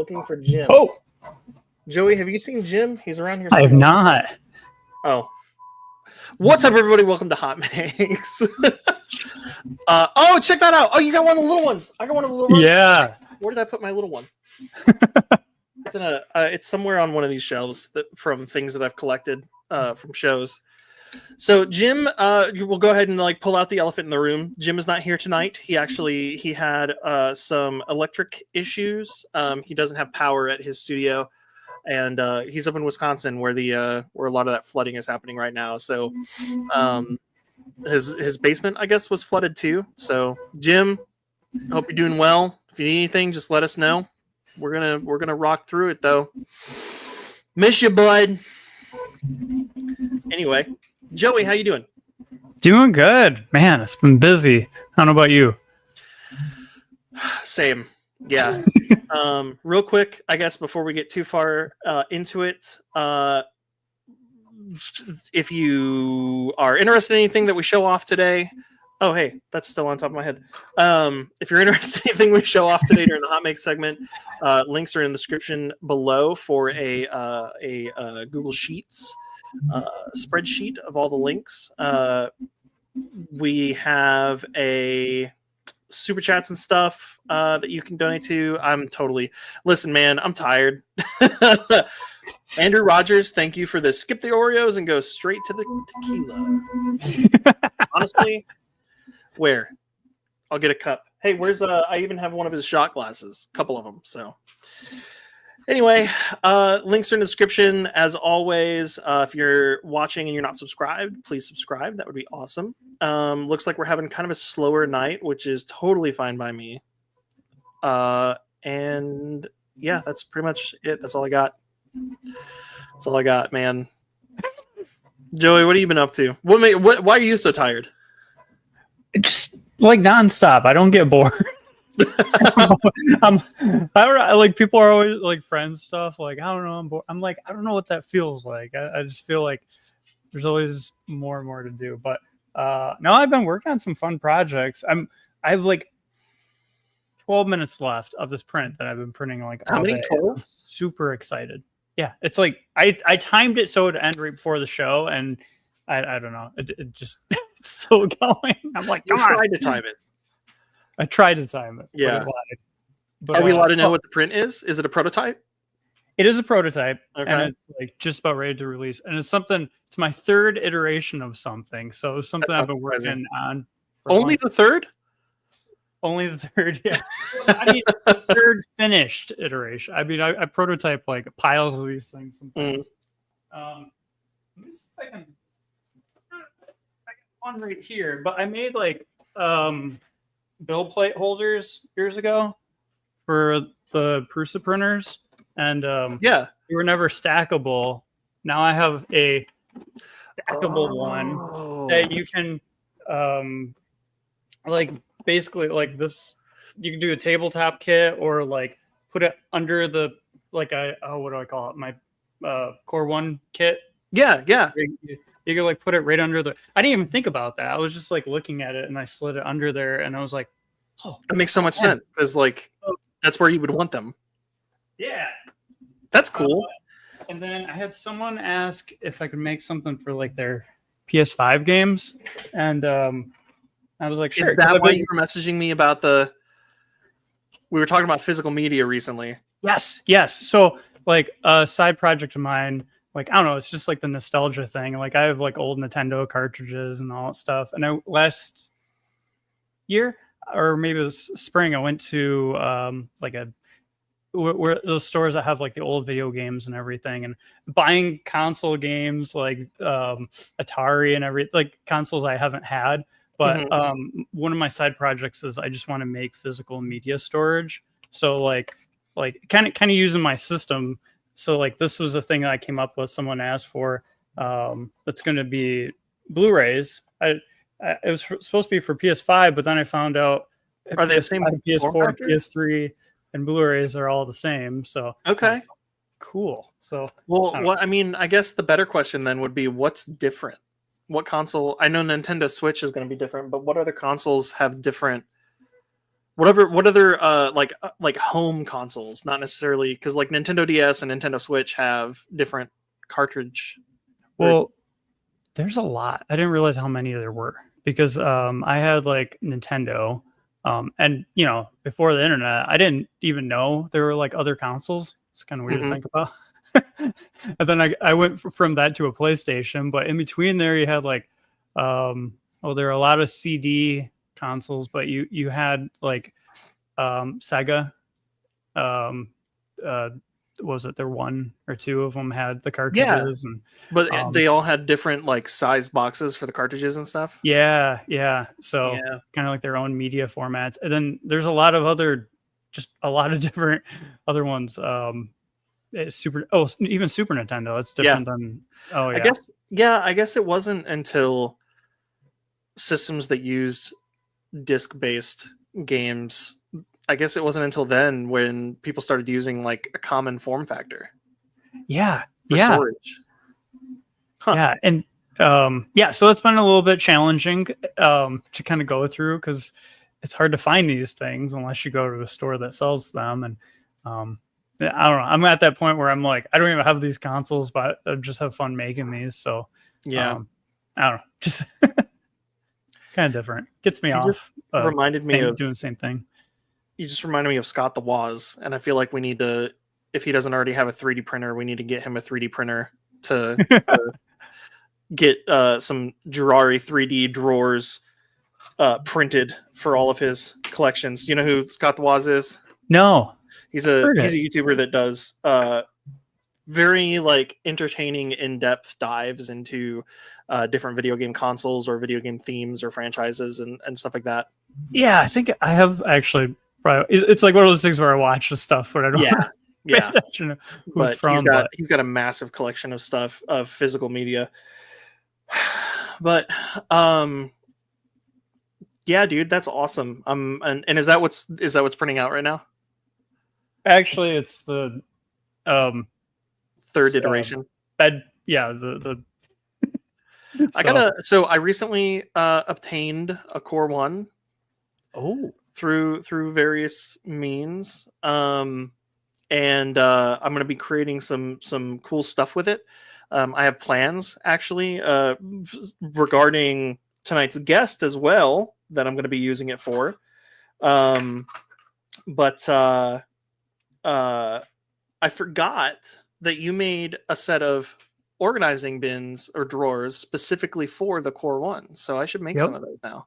looking for Jim. Oh, Joey, have you seen Jim? He's around here. I have not. Oh. What's up, everybody? Welcome to Hot Makes. Oh, check that out. Oh, you got one of the little ones. I got one of the little ones. Yeah. Where did I put my little one? It's in it's somewhere on one of these shelves from things that I've collected from shows. So Jim, we'll go ahead and pull out the elephant in the room. Jim is not here tonight. He had some electric issues. He doesn't have power at his studio, and he's up in Wisconsin where where a lot of that flooding is happening right now. So his basement, I guess, was flooded too. So Jim, I hope you're doing well. If you need anything, just let us know. We're gonna rock through it though. Miss you, bud. Anyway, Joey, how you doing? Doing good, man. It's been busy. I don't know about you. Same. Yeah. Real quick, I guess before we get too far into it, if you are interested in anything that we show off today, oh hey, that's still on top of my head. If you're interested in anything we show off today during the Hot Makes segment, links are in the description below for a Google Sheets spreadsheet of all the links. We have a super chats and stuff that you can donate to. Listen, man, I'm tired. Andrew Rogers, thank you for the skip the Oreos and go straight to the tequila. Honestly, where? I'll get a cup. Hey, where's I even have one of his shot glasses, a couple of them. So anyway, links are in the description as always. If you're watching and you're not subscribed, please subscribe. That would be awesome. Looks like we're having kind of a slower night, which is totally fine by me. And yeah, that's pretty much it. That's all I got. That's all I got, man. Joey, what have you been up to? Why are you so tired? Just nonstop. I don't get bored. I don't know, people are always friends stuff. I don't know. I'm bored. I'm I don't know what that feels like. I just feel like there's always more and more to do. But now I've been working on some fun projects. I have 12 minutes left of this print that I've been printing how many? 12? Super excited. Yeah, it's I timed it so it would end right before the show, and I don't know. It just it's still going. I'm you tried to time it. I tried to time it. Yeah. But, are we allowed to know what the print is? Is it a prototype? It is a prototype, okay. And it's just about ready to release. And it's my third iteration of something. So it's something I've been working on. Only the third? Only the third, yeah. I mean, the third finished iteration. I mean, I prototype piles of these things sometimes. Let me see if I got one right here, but I made bill plate holders years ago for the Prusa printers, and yeah, they were never stackable. Now I have a stackable one that you can basically this. You can do a tabletop kit or put it under the what do I call it? My Core 1 kit. Yeah. You can put it right under the. I didn't even think about that. I was just looking at it, and I slid it under there, and I was like, "Oh, that makes so much sense because that's where you would want them." Yeah, that's cool. And then I had someone ask if I could make something for their PS5 games, and I was like, "Sure." Is that why you were messaging me about the? We were talking about physical media recently. Yes. So a side project of mine. I don't know, it's just the nostalgia thing. I have old Nintendo cartridges and all that stuff. And last year, or maybe it was spring, I went to where those stores that have the old video games and everything, and buying console games Atari and everything, consoles I haven't had. But one of my side projects is I just want to make physical media storage. So kind of using my system. So this was the thing that I came up with. Someone asked for that's going to be Blu-rays. It was supposed to be for PS5, but then I found out are they the same? PS4, PS3, and Blu-rays are all the same. So okay, cool. So I guess the better question then would be what's different. What console? I know Nintendo Switch is going to be different, but what other consoles have different What other like home consoles? Not necessarily, because like Nintendo DS and Nintendo Switch have different cartridge. Well, there's a lot. I didn't realize how many there were because I had like Nintendo, and you know, before the internet, I didn't even know there were like other consoles. It's kind of weird to think about. And then I went from that to a PlayStation, but in between there, you had like, there are a lot of CD consoles, but you had like Sega. What was it? There one or two of them had the cartridges, and but they all had different like size boxes for the cartridges and stuff. Yeah. So kind of like their own media formats, and then there's a lot of different other ones. Even Super Nintendo. It's different than. Oh yeah. I guess it wasn't until systems that used disc-based games. I guess it wasn't until then when people started using like a common form factor. Yeah. For storage. Huh. Yeah, and so it's been a little bit challenging to kind of go through because it's hard to find these things unless you go to a store that sells them. And I don't know. I'm at that point where I'm like, I don't even have these consoles, but I just have fun making these. So I don't know, just kind of different. Gets me off. Reminded me of doing the same thing. You just reminded me of Scott the Woz, and I feel like we need to, if he doesn't already have a 3D printer, we need to get him a 3D printer to get some Jurari 3D drawers printed for all of his collections. You know who Scott the Woz is? No. He's a YouTuber that does very like entertaining in-depth dives into different video game consoles or video game themes or franchises and stuff like that. Yeah, I think I have actually. It's like one of those things where I watch the stuff, but I don't. Pay attention to who it's from. He's got a massive collection of stuff, of physical media. But yeah, dude, that's awesome. And is that what's printing out right now? Actually, it's the third iteration. The I recently obtained a Core 1. Oh. Through various means. And I'm going to be creating some cool stuff with it. I have plans actually regarding tonight's guest as well that I'm going to be using it for. But I forgot that you made a set of organizing bins or drawers specifically for the Core 1. So I should make some of those now.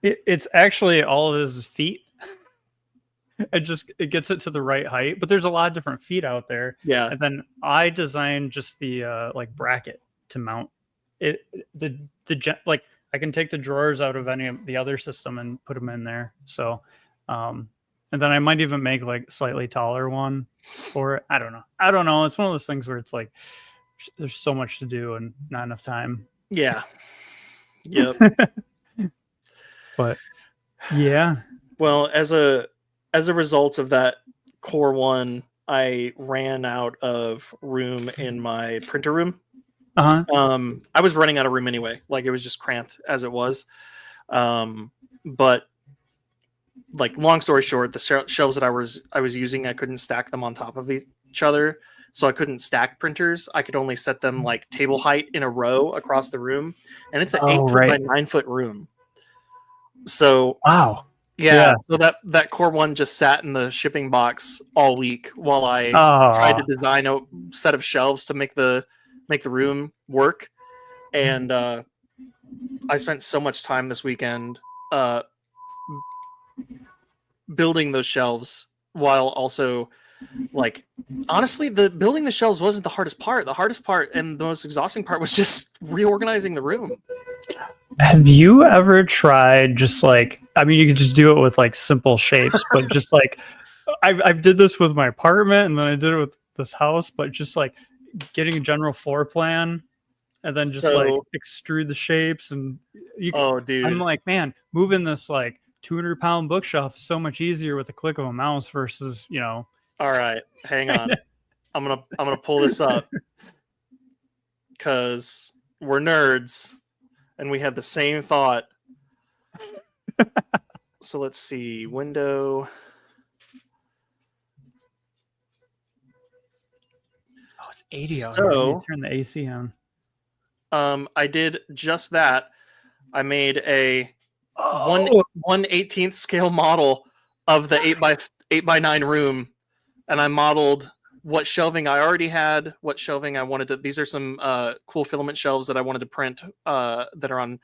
It's actually all of his feet. It gets it to the right height, but there's a lot of different feet out there. Yeah. And then I designed just the like bracket to mount it. Like I can take the drawers out of any of the other system and put them in there. So, and then I might even make like slightly taller one, or I don't know. It's one of those things where it's like there's so much to do and not enough time. Yeah. Yep. But yeah. Well, as a result of that Core 1, I ran out of room in my printer room. I was running out of room anyway. Like it was just cramped as it was. But like long story short, the shelves that I was using, I couldn't stack them on top of each other. So I couldn't stack printers. I could only set them like table height in a row across the room. And it's an 8-foot by 9-foot room. So wow. Yeah. So that Core 1 just sat in the shipping box all week while I tried to design a set of shelves to make the room work. And I spent so much time this weekend building those shelves while also like honestly building the shelves wasn't the hardest part. The hardest part and the most exhausting part was just reorganizing the room. Have you ever tried just like, I mean, you could just do it with like simple shapes, but just like I did this with my apartment and then I did it with this house, but just like getting a general floor plan and then just like extrude the shapes and dude. I'm like, man, moving this like 200-pound bookshelf is so much easier with the click of a mouse versus, you know. All right, hang on. I'm gonna pull this up because we're nerds and we had the same thought. So let's see, window. Oh, it's 80 out So- here. You turn the AC on. I did just that. I made a Oh, 1/18th scale model of the 8x9 room, and I modeled what shelving I already had, what shelving I wanted to. These are some cool filament shelves that I wanted to print that are on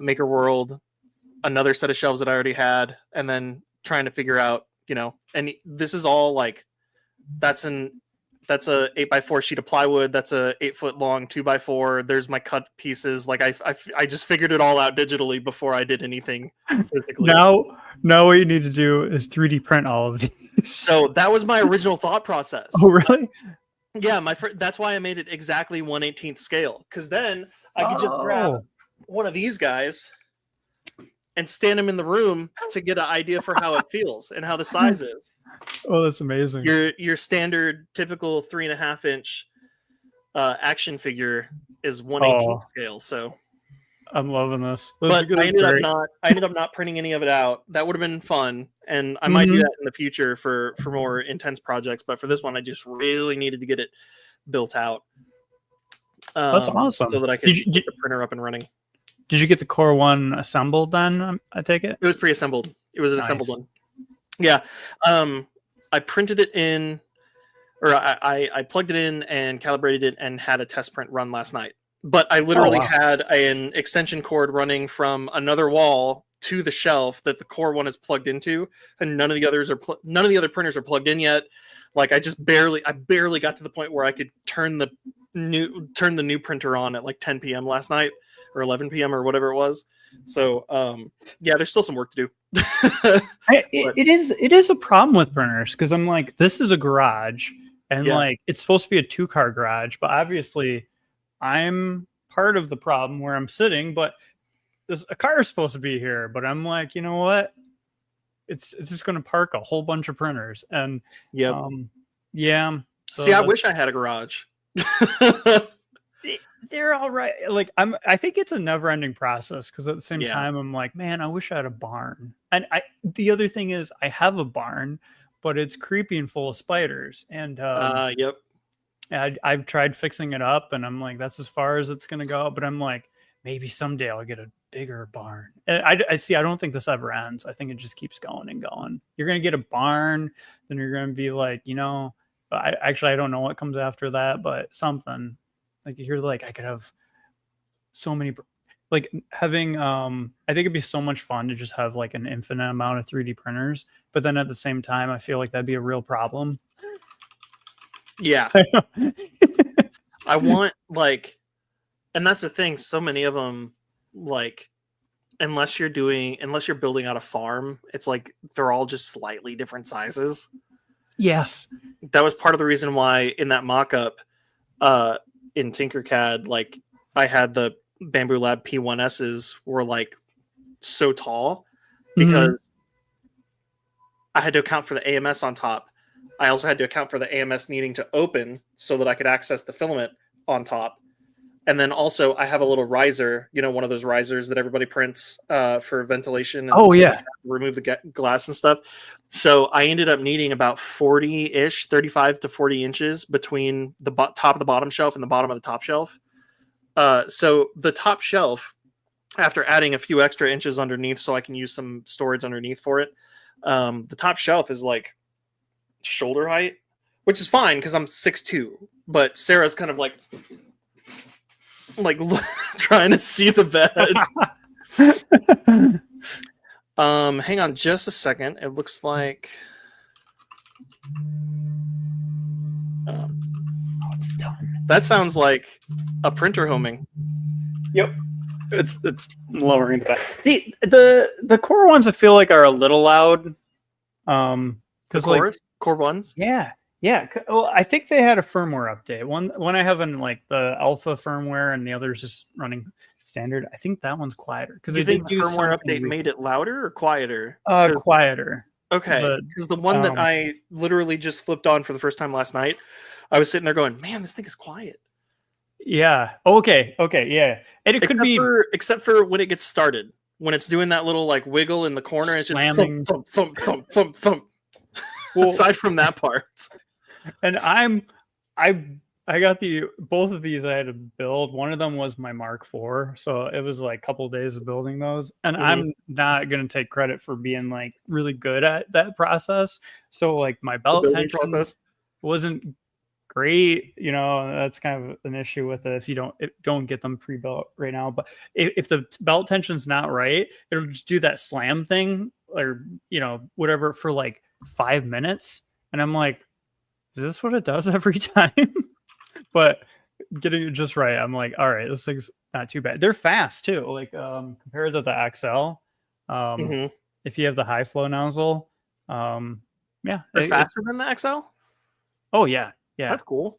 Maker World. Another set of shelves that I already had, and then trying to figure out, and this is all like that's a 8x4 sheet of plywood. That's a 8-foot long 2x4. There's my cut pieces. Like I just figured it all out digitally before I did anything physically. now what you need to do is 3D print all of these. So that was my original thought process. Oh, really? Yeah, that's why I made it exactly 1/18th scale, because then I could just grab one of these guys and stand them in the room to get an idea for how it feels and how the size is. Oh, that's amazing. Your standard typical 3.5-inch action figure is 1/18th scale. So I'm loving this. But I ended up not printing any of it out. That would have been fun, and I might do that in the future for more intense projects. But for this one, I just really needed to get it built out. That's awesome. So that I could get the printer up and running. Did you get the Core 1 assembled then, I take it? It was pre-assembled. It was an assembled one. Yeah. I printed it in, or I plugged it in and calibrated it and had a test print run last night. But I literally had an extension cord running from another wall to the shelf that the Core 1 is plugged into, and none of the other printers are plugged in yet. Like I barely got to the point where I could turn the new printer on at like 10 p.m. last night, or 11 p.m. or whatever it was. So yeah, there's still some work to do. It is a problem with printers, because I'm like, this is a garage, and like it's supposed to be a 2-car garage, but obviously I'm part of the problem where I'm sitting, but a car is supposed to be here. But I'm like, you know what? It's just going to park a whole bunch of printers, and yeah. So see, I wish I had a garage. They're all right. Like I think it's a never-ending process, because at the same time I'm like, man, I wish I had a barn. And the other thing is, I have a barn, but it's creepy and full of spiders. And I've tried fixing it up, and I'm like, that's as far as it's gonna go. But I'm like, maybe someday I'll get a bigger barn. And I see. I don't think this ever ends. I think it just keeps going and going. You're gonna get a barn, then you're gonna be like, I don't know what comes after that, but something. Like you're like, I could have so many, like having, I think it'd be so much fun to just have like an infinite amount of 3D printers. But then at the same time, I feel like that'd be a real problem. Yeah. I want and that's the thing. So many of them, like, unless you're building out a farm, it's like, they're all just slightly different sizes. Yes. That was part of the reason why in that mock-up, in Tinkercad, like I had the Bamboo Lab P1S's were like so tall, because I had to account for the AMS on top. I also had to account for the AMS needing to open so that I could access the filament on top. And then also I have a little riser, one of those risers that everybody prints for ventilation. And remove the glass and stuff. So I ended up needing about 40-ish, 35 to 40 inches between the top of the bottom shelf and the bottom of the top shelf. So the top shelf, after adding a few extra inches underneath so I can use some storage underneath for it, the top shelf is like shoulder height, which is fine because I'm 6'2", but Sarah's kind of like trying to see the bed. Hang on just a second. It looks like it's done. That sounds like a printer homing. Yep. It's lowering the bed. The Core ones I feel like are a little loud. The Core ones? Yeah. Well, I think they had a firmware update. One I have in like the alpha firmware, and the other's just running standard. I think that one's quieter, because you think the firmware update made it louder or quieter? Quieter. Okay, because the one that I literally just flipped on for the first time last night, I was sitting there going, "Man, this thing is quiet." Yeah. Okay. Yeah. And it could be except for when it gets started. when it's doing that little like wiggle in the corner, it's just Slamming. thump, thump, thump, thump, thump. Well, aside from that part. And I got both of these I had to build. One of them was my Mark IV, so it was like a couple of days of building those. And I'm not gonna take credit for being like really good at that process. So like my belt tension wasn't great. You know, that's kind of an issue with it if you don't get them pre-built right now. But if the belt tension's not right, it'll just do that slam thing or whatever for like 5 minutes, and I'm like, is this what it does every time? But getting it just right, I'm like, all right, this thing's not too bad. They're fast too, like compared to the XL. If you have the high flow nozzle, yeah, they're faster than the XL. Oh yeah, that's cool.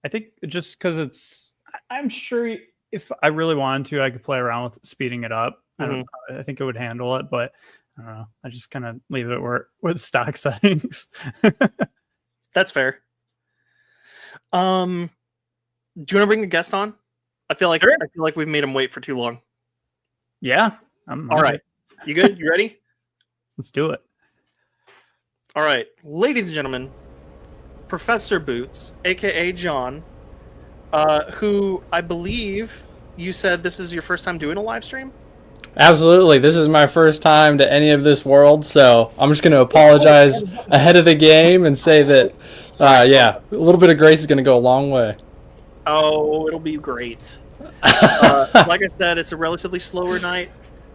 I think just because I'm sure if I really wanted to, I could play around with speeding it up. I think it would handle it, but I don't know. I just kind of leave it with stock settings. That's fair. Do you want to bring a guest on? I feel like we've made him wait for too long. Yeah. All right. You good? You ready? Let's do it. All right, ladies and gentlemen, Professor Boots, aka John, who I believe you said this is your first time doing a live stream. Absolutely. This is my first time to any of this world, so I'm just going to apologize ahead of the game and say that, a little bit of grace is going to go a long way. Oh, it'll be great. Like I said, it's a relatively slower night.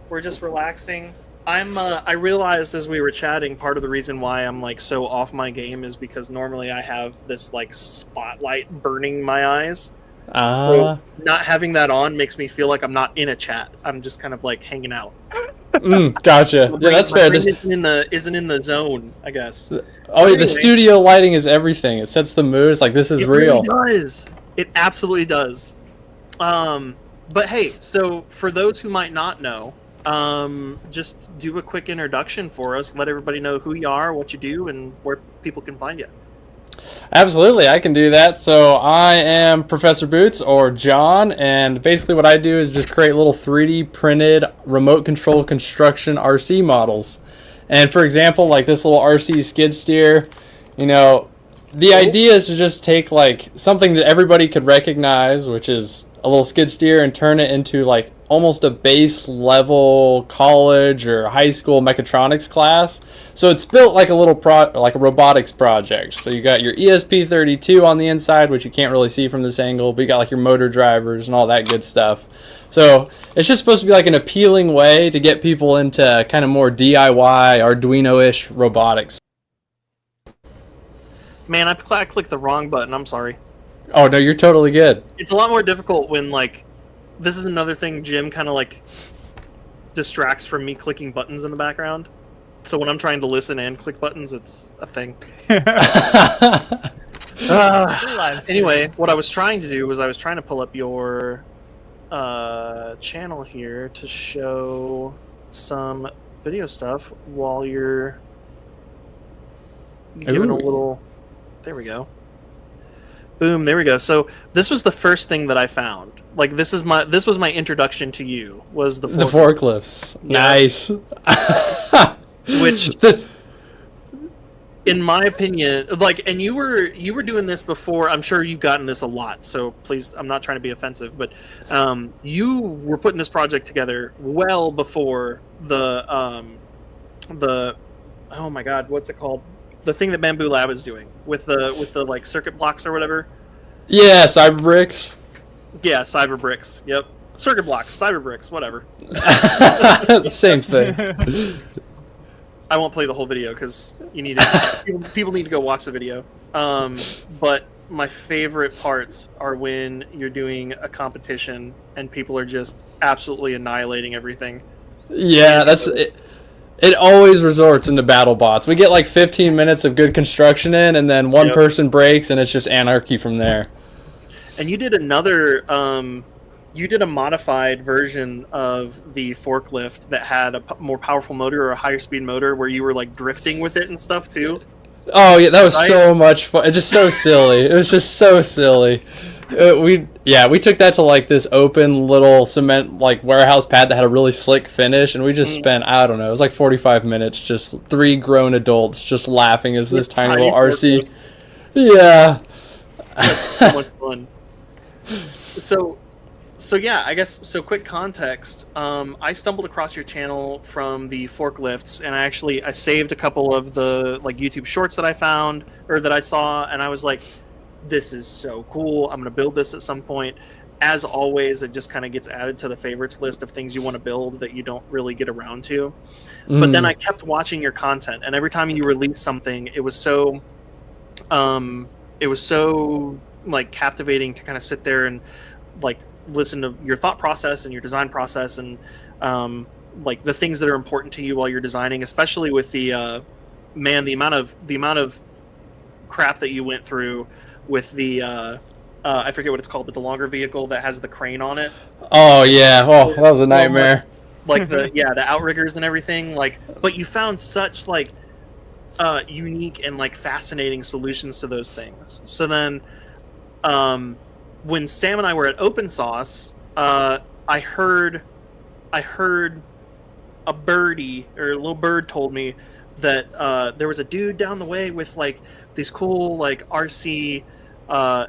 We're just relaxing. I realized as we were chatting, part of the reason why I'm like so off my game is because normally I have this like spotlight burning my eyes. So not having that on makes me feel like I'm not in a chat. I'm just kind of like hanging out. Gotcha. Yeah, that's fair. This isn't in the zone, I guess. Oh, anyway, the studio lighting is everything. It sets the mood. It's like this is real. It really does. It absolutely does. But hey, so for those who might not know, just do a quick introduction for us. Let everybody know who you are, what you do, and where people can find you. Absolutely, I can do that. So I am Professor Boots, or John, and basically what I do is just create little 3D printed remote control construction RC models. And for example, like this little RC skid steer, the idea is to just take like something that everybody could recognize, which is a little skid steer, and turn it into like almost a base level college or high school mechatronics class. So it's built like a little like a robotics project. So you got your ESP32 on the inside, which you can't really see from this angle, but you got like your motor drivers and all that good stuff. So it's just supposed to be like an appealing way to get people into kind of more DIY, Arduino-ish robotics. Man, I clicked the wrong button. I'm sorry. Oh, no, you're totally good. It's a lot more difficult when, like, this is another thing Jim kind of, like, distracts from me clicking buttons in the background. So when I'm trying to listen and click buttons, it's a thing. Anyway, what I was trying to do was I was trying to pull up your channel here to show some video stuff while you're giving a little... There we go. Boom, there we go. So this was the first thing that I found. Like this was my introduction to you, was the forklifts. Nice. Which in my opinion, like, and you were doing this before. I'm sure you've gotten this a lot, so please, I'm not trying to be offensive, but you were putting this project together well before the oh my god, what's it called? The thing that Bamboo Lab is doing with the like circuit blocks or whatever. Yeah, Cyberbricks. Yeah, Cyberbricks. Yep, circuit blocks, Cyberbricks, whatever. Same thing. I won't play the whole video because people need to go watch the video. But my favorite parts are when you're doing a competition and people are just absolutely annihilating everything. Yeah, that's it. It always resorts into battle bots. We get like 15 minutes of good construction in, and then one person breaks, and it's just anarchy from there. And you did another, you did a modified version of the forklift that had a more powerful motor or a higher speed motor where you were like drifting with it and stuff too. Oh yeah, that was so much fun. It's just so silly. It was just so silly. We took that to like this open little cement like warehouse pad that had a really slick finish, and we just spent, I don't know, it was like 45 minutes, just 3 grown adults just laughing as this tiny little RC. Yeah. That's so much fun. So yeah, I guess, so quick context. I stumbled across your channel from the forklifts, and I saved a couple of the like YouTube shorts that I found or that I saw, and I was like, this is so cool. I'm gonna build this at some point. As always, it just kind of gets added to the favorites list of things you want to build that you don't really get around to. But then I kept watching your content, and every time you release something, it was so like captivating to kind of sit there and like listen to your thought process and your design process, and like the things that are important to you while you're designing, especially with the the amount of crap that you went through with the I forget what it's called, but the longer vehicle that has the crane on it. Oh yeah, that was a nightmare. Like the outriggers and everything. Like, but you found such like unique and like fascinating solutions to those things. So then, when Sam and I were at Open Sauce, I heard a birdie, or a little bird told me that there was a dude down the way with like these cool like RC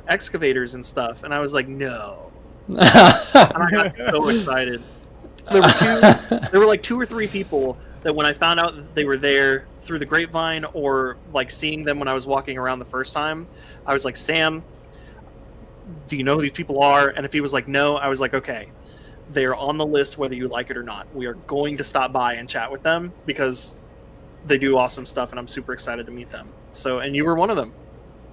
excavators and stuff, and I was like, no. And I got so excited. There were like 2 or 3 people that when I found out that they were there through the grapevine, or like seeing them when I was walking around the first time, I was like, Sam, do you know who these people are? And if he was like, no, I was like, okay, they're on the list whether you like it or not. We are going to stop by and chat with them because they do awesome stuff, and I'm super excited to meet them. So, and you were one of them.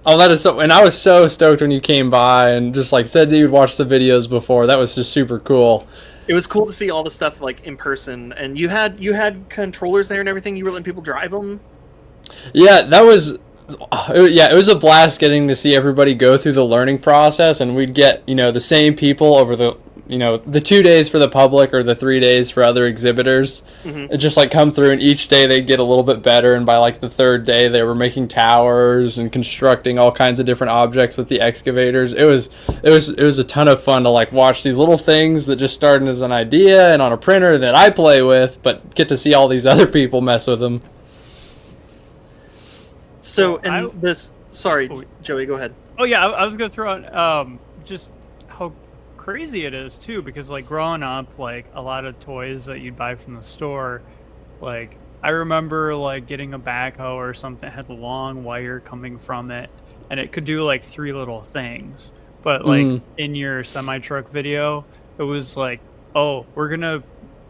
Oh, that is so, and I was so stoked when you came by and just like said that you'd watched the videos before. That was just super cool. It was cool to see all the stuff like in person, and you had controllers there and everything. You were letting people drive them. Yeah, it was a blast getting to see everybody go through the learning process, and we'd get, the same people over the 2 days for the public or the 3 days for other exhibitors. It just like come through, and each day they'd get a little bit better, and by like the 3rd day they were making towers and constructing all kinds of different objects with the excavators. It was a ton of fun to like watch these little things that just started as an idea and on a printer that I play with, but get to see all these other people mess with them. So, sorry, Joey, go ahead. Oh yeah, I was gonna throw out just how crazy it is too, because like growing up, like a lot of toys that you'd buy from the store, like I remember like getting a backhoe or something that had a long wire coming from it, and it could do like 3 little things. But like in your semi-truck video, it was like, oh, we're gonna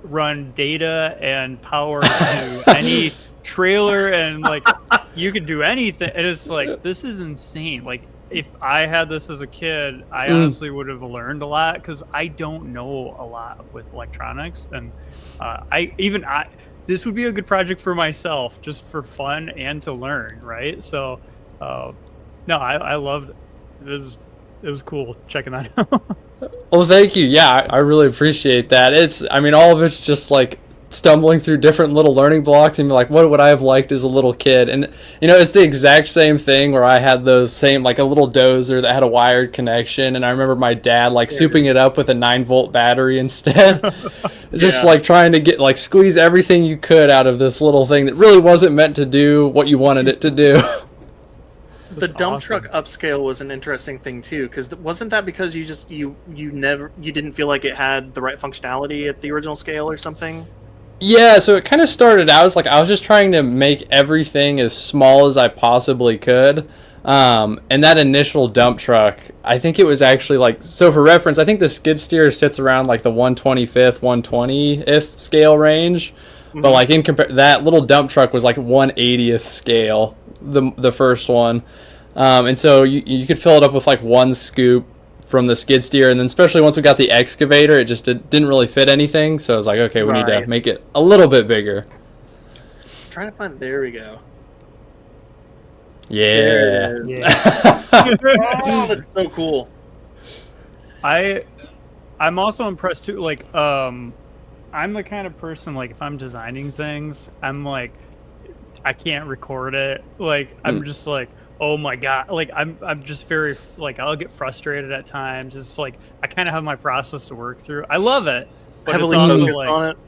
run data and power to any trailer, and like you could do anything, and it's like, this is insane. Like if I had this as a kid, I honestly would have learned a lot, because I don't know a lot with electronics, and this would be a good project for myself, just for fun and to learn, right? So no, I loved it. It was cool checking that out. Well, thank you. Yeah, I really appreciate that. All of it's just like stumbling through different little learning blocks and be like, what would I have liked as a little kid? And it's the exact same thing where I had those same, like a little dozer that had a wired connection, and I remember my dad like souping it up with a 9-volt battery instead. Just like trying to get like squeeze everything you could out of this little thing that really wasn't meant to do what you wanted it to do. The dump truck upscale was an interesting thing too, because wasn't that because you didn't feel like it had the right functionality at the original scale or something? Yeah, so it kind of started out as like I was just trying to make everything as small as I possibly could. And that initial dump truck, I think it was actually like, so for reference, I think the skid steer sits around like the 125th, 120th scale range. But like that little dump truck was like 1/80th scale, the first one. And so you could fill it up with like 1 scoop from the skid steer, and then especially once we got the excavator, it just didn't really fit anything, so I was like, okay, we need to make it a little bit bigger. Trying to find, there we go. Yeah. Oh, that's so cool. I'm also impressed too, like I'm the kind of person, like if I'm designing things, I'm like, I can't record it. Like I'm just like, oh my god, like I'm just very like I'll get frustrated at times. It's like I kind of have my process to work through. I love it, but Heavily it's also focused like, on it.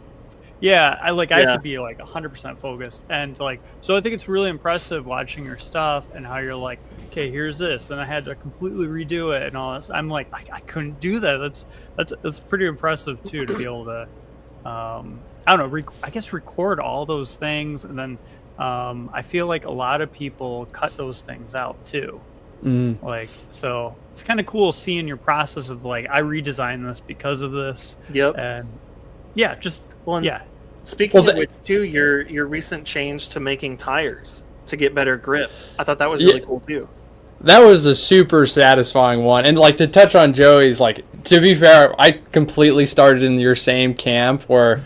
yeah, I Yeah. have to be like 100% focused, and like so I think it's really impressive watching your stuff and how you're like, okay, here's this, and I had to completely redo it and all this. I'm like, I couldn't do that. That's pretty impressive too, to be able to, I don't know, I guess record all those things, and then I feel like a lot of people cut those things out too. Like, so it's kind of cool seeing your process of like, I redesigned this because of this. Yep. And yeah, just yeah. Speaking of which, too, your recent change to making tires to get better grip, I thought that was really cool too. That was a super satisfying one. And like to touch on Joey's, like, to be fair, I completely started in your same camp where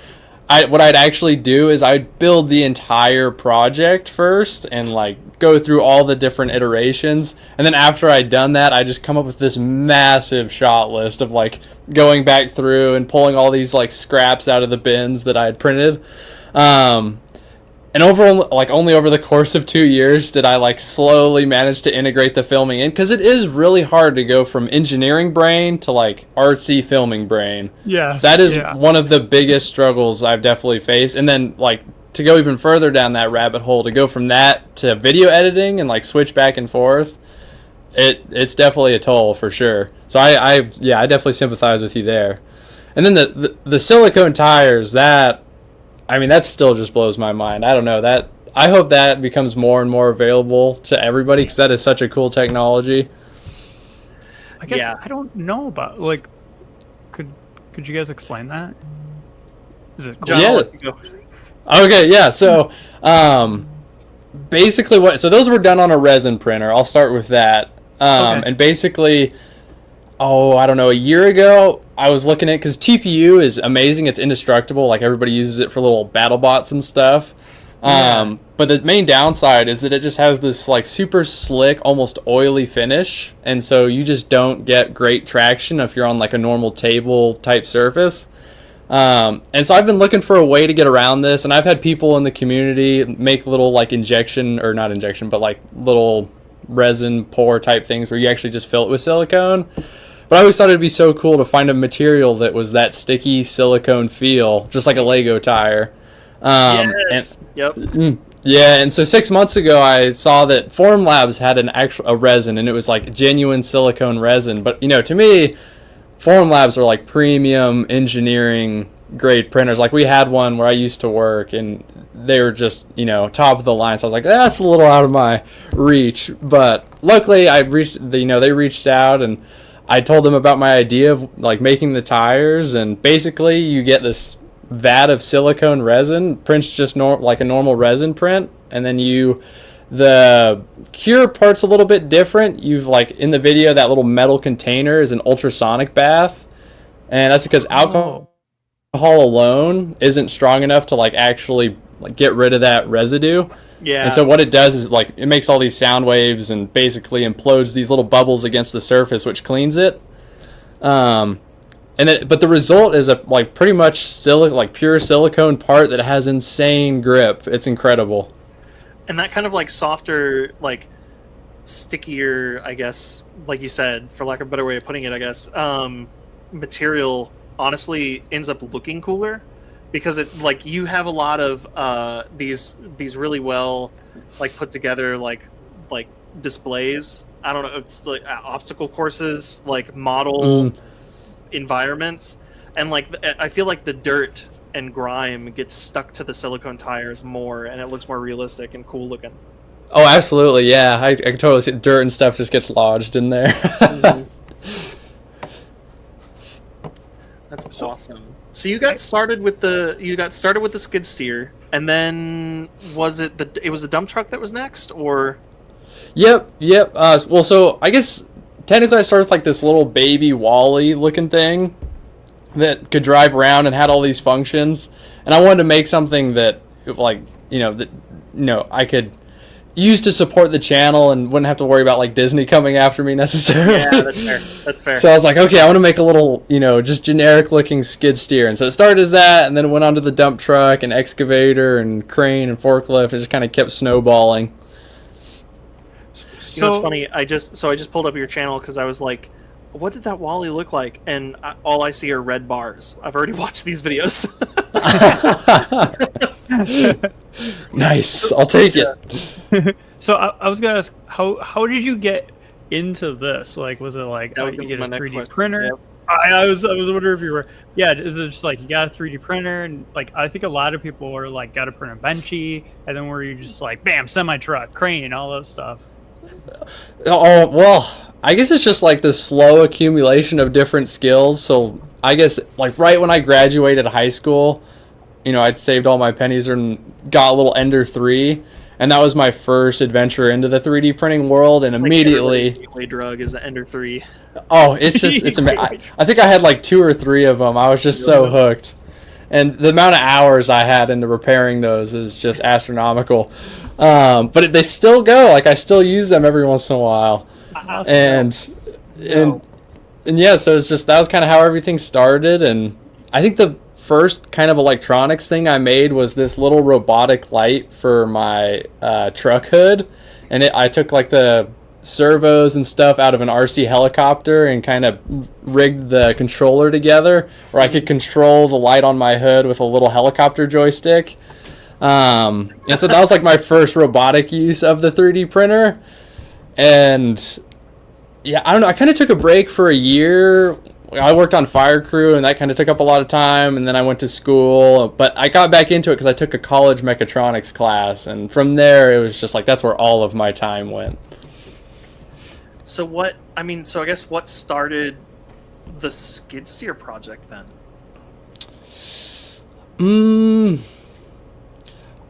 what I'd actually do is I'd build the entire project first and like go through all the different iterations, and then after I'd done that, I just come up with this massive shot list of like going back through and pulling all these like scraps out of the bins that I had printed. And only over the course of 2 years did I like slowly manage to integrate the filming in, because it is really hard to go from engineering brain to like artsy filming brain. Yes, that is one of the biggest struggles I've definitely faced. And then like to go even further down that rabbit hole, to go from that to video editing and like switch back and forth, it's definitely a toll for sure. So I definitely sympathize with you there. And then the silicone tires, that still just blows my mind. I don't know, that I hope that becomes more and more available to everybody, because that is such a cool technology. I guess I don't know about, like, could you guys explain that? Is it cool? Yeah. Okay, yeah. So basically so those were done on a resin printer. I'll start with that. And basically, I don't know, a year ago, I was looking at, because TPU is amazing, it's indestructible, like everybody uses it for little battle bots and stuff. But the main downside is that it just has this like super slick, almost oily finish, and so you just don't get great traction if you're on like a normal table type surface. And so I've been looking for a way to get around this, and I've had people in the community make little like not injection, but like little resin pour type things where you actually just fill it with silicone. But I always thought it'd be so cool to find a material that was that sticky silicone feel, just like a Lego tire. Yes. And so 6 months ago, I saw that Formlabs had a resin, and it was like genuine silicone resin. But to me, Formlabs are like premium engineering grade printers. Like we had one where I used to work, and they were just top of the line. So I was like, that's a little out of my reach. But luckily, they reached out, and I told them about my idea of like making the tires, and basically you get this vat of silicone resin, prints just like a normal resin print, and then the cure part's a little bit different. You've like in the video, that little metal container is an ultrasonic bath, and that's because alcohol alone isn't strong enough to like actually like get rid of that residue. And so what it does is like it makes all these sound waves and basically implodes these little bubbles against the surface, which cleans it. But the result is a like pretty much pure silicone part that has insane grip. It's incredible. And that kind of like softer, like stickier, I guess, like you said, for lack of a better way of putting it, I guess, material honestly ends up looking cooler, because it like you have a lot of these really well like put together like displays. I don't know, it's like obstacle courses, like model environments, and like I feel like the dirt and grime gets stuck to the silicone tires more, and it looks more realistic and cool looking. Oh, absolutely, yeah. I can totally see dirt and stuff just gets lodged in there. That's awesome. So you got started with the skid steer, and then was it the dump truck that was next, or? Yep. Well, so I guess technically I started with like this little baby Wally looking thing that could drive around and had all these functions, and I wanted to make something that like I could used to support the channel and wouldn't have to worry about like Disney coming after me necessarily. Yeah, that's fair. That's fair. So I was like, okay, I want to make a little, just generic looking skid steer. And so it started as that, and then it went on to the dump truck and excavator and crane and forklift. It just kind of kept snowballing. You know, it's funny. I just pulled up your channel because I was like, what did that Wally look like? And all I see are red bars. I've already watched these videos. Nice. I'll take it. So I was gonna ask, how did you get into this? Like, was it like That would you be get a my next 3D question. printer? Yep. I was wondering if you were, yeah. Is it just like you got a 3D printer and like I think a lot of people are like got to print a benchy and then where you just like bam semi truck crane all that stuff. Oh, well, I guess it's just like the slow accumulation of different skills. So I guess like right when I graduated high school, I'd saved all my pennies and got a little Ender 3, and that was my first adventure into the 3D printing world, and immediately... gateway drug is the Ender 3. Oh, it's amazing. I think I had like 2 or 3 of them. I was just so hooked. And the amount of hours I had into repairing those is just astronomical. But they still go. Like, I still use them every once in a while. Awesome. And yeah, so it's just, that was kind of how everything started. And I think the first kind of electronics thing I made was this little robotic light for my truck hood. And I took like the servos and stuff out of an RC helicopter and kind of rigged the controller together where I could control the light on my hood with a little helicopter joystick. And so that was like my first robotic use of the 3D printer. And yeah, I don't know, I kind of took a break for a year. I worked on fire crew and that kind of took up a lot of time, and then I went to school, but I got back into it because I took a college mechatronics class, and from there it was just like that's where all of my time went. So I guess what started the skid steer project then?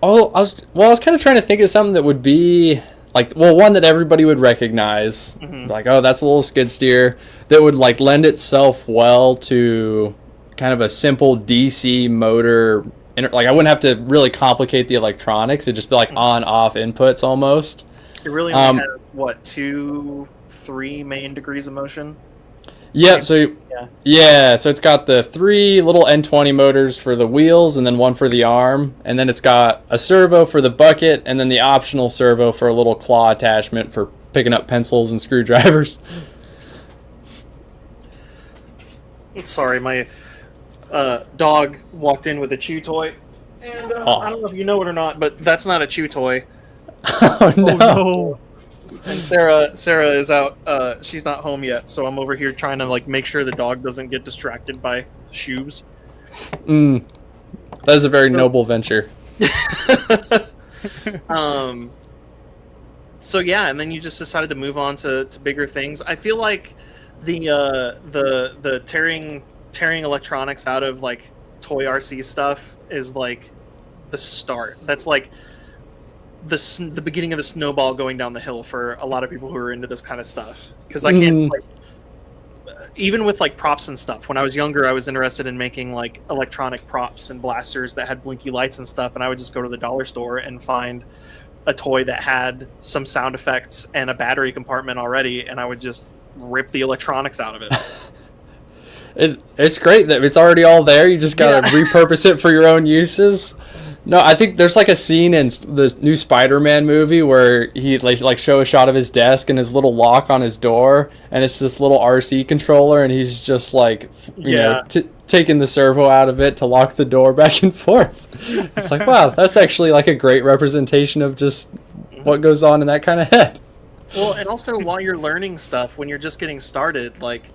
I was kind of trying to think of something that would be like, well, one that everybody would recognize, like, oh, that's a little skid steer, that would like lend itself well to kind of a simple DC motor. Like, I wouldn't have to really complicate the electronics. It'd just be like on-off inputs almost. It really only has, what, 2-3 main degrees of motion? Yep, so it's got the 3 little N20 motors for the wheels and then one for the arm, and then it's got a servo for the bucket and then the optional servo for a little claw attachment for picking up pencils and screwdrivers. Sorry, my dog walked in with a chew toy, and I don't know if you know it or not, but that's not a chew toy. Oh no. And Sarah is out. She's not home yet, so I'm over here trying to like make sure the dog doesn't get distracted by shoes. That is a very noble venture. So yeah, and then you just decided to move on to bigger things. I feel like the tearing electronics out of like toy RC stuff is like the start. That's like the beginning of the snowball going down the hill for a lot of people who are into this kind of stuff. Because I can't, like, even with like props and stuff. When I was younger, I was interested in making like electronic props and blasters that had blinky lights and stuff, and I would just go to the dollar store and find a toy that had some sound effects and a battery compartment already, and I would just rip the electronics out of it. It's great that it's already all there. You just gotta repurpose it for your own uses. No, I think there's like a scene in the new Spider-Man movie where he like show a shot of his desk and his little lock on his door, and it's this little RC controller, and he's just like, you know, taking the servo out of it to lock the door back and forth. It's like, wow, that's actually like a great representation of just what goes on in that kind of head. Well, and also while you're learning stuff, when you're just getting started, like,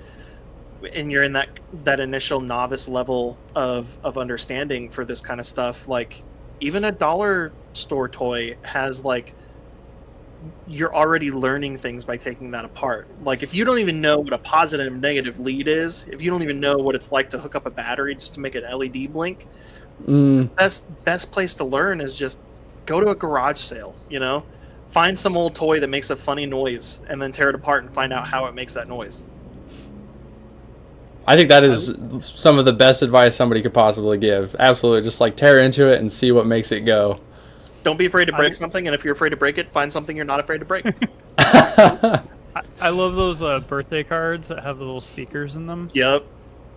and you're in that initial novice level of understanding for this kind of stuff, like, even a dollar store toy has, like, you're already learning things by taking that apart. Like, if you don't even know what a positive and negative lead is, if you don't even know what it's like to hook up a battery just to make an LED blink, best place to learn is just go to a garage sale, you know? Find some old toy that makes a funny noise and then tear it apart and find out how it makes that noise. I think that is some of the best advice somebody could possibly give. Absolutely. Just like tear into it and see what makes it go. Don't be afraid to break something, and if you're afraid to break it, find something you're not afraid to break. I love those birthday cards that have the little speakers in them. Yep.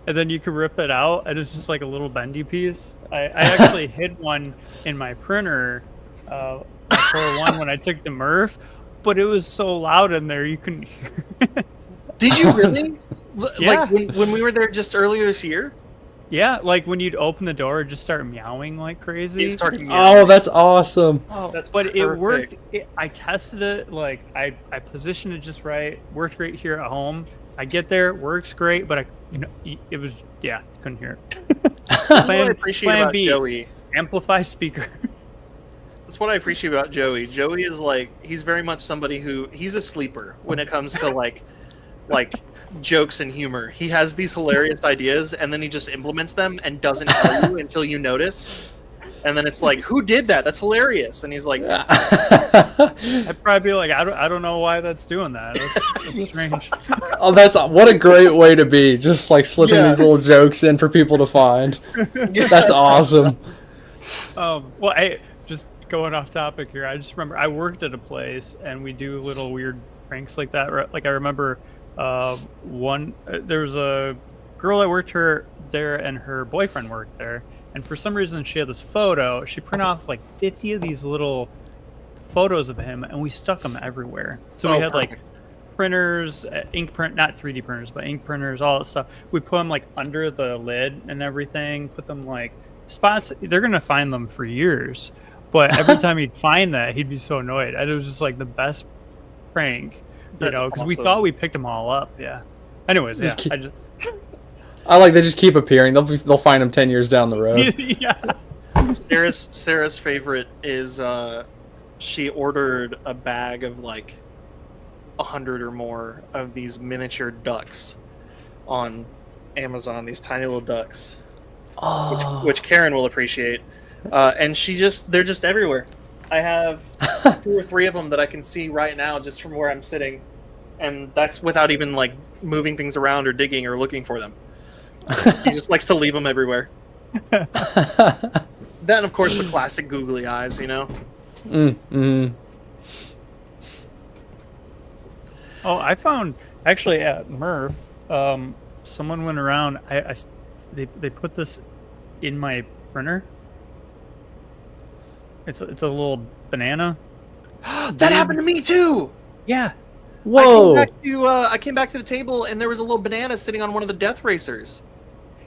And then you can rip it out, and it's just like a little bendy piece. I actually hid one in my printer for one when I took to Murph, but it was so loud in there you couldn't hear it. Did you really? Yeah. Like when we were there just earlier this year? Yeah, like when you'd open the door, it'd just start meowing like crazy. Oh, that's awesome. Oh, That's but perfect. it worked. I tested it, like I positioned it just right. Worked great here at home. I get there, works great, but it was couldn't hear it. That's what I appreciate plan about B, Joey. amplify speaker. That's what I appreciate about Joey. Joey is like, he's very much somebody he's a sleeper when it comes to like jokes and humor. He has these hilarious ideas and then he just implements them and doesn't tell you until you notice. And then it's like, who did that? That's hilarious. And he's like, I'd probably be like, I don't know why that's doing that. That's strange. Oh, what a great way to be. Just like slipping these little jokes in for people to find. That's awesome. Well, just going off topic here, I just remember I worked at a place and we do little weird pranks like that. Like I remember there was a girl that worked there and her boyfriend worked there. And for some reason, she had this photo. She printed off like 50 of these little photos of him, and we stuck them everywhere. So we had like printers, ink print, not 3D printers, but ink printers, all that stuff. We put them like under the lid and everything. Put them like spots. They're gonna find them for years, but every time he'd find that, he'd be so annoyed. And it was just like the best prank, because awesome. we thought we picked them all up. Yeah. Anyways, I like they just keep appearing. They'll find them 10 years down the road. Yeah. Sarah's favorite is she ordered a bag of like 100 or more of these miniature ducks on Amazon. These tiny little ducks, which Karen will appreciate. And they're just everywhere. I have 2 or 3 of them that I can see right now just from where I'm sitting, and that's without even like moving things around or digging or looking for them. He just likes to leave them everywhere. Then, of course, the classic googly eyes, you know? Oh, I found, actually, at Murph, someone went around, they put this in my printer. It's a little banana. That happened to me, too! Yeah. Whoa! I came back to the table, and there was a little banana sitting on one of the death racers.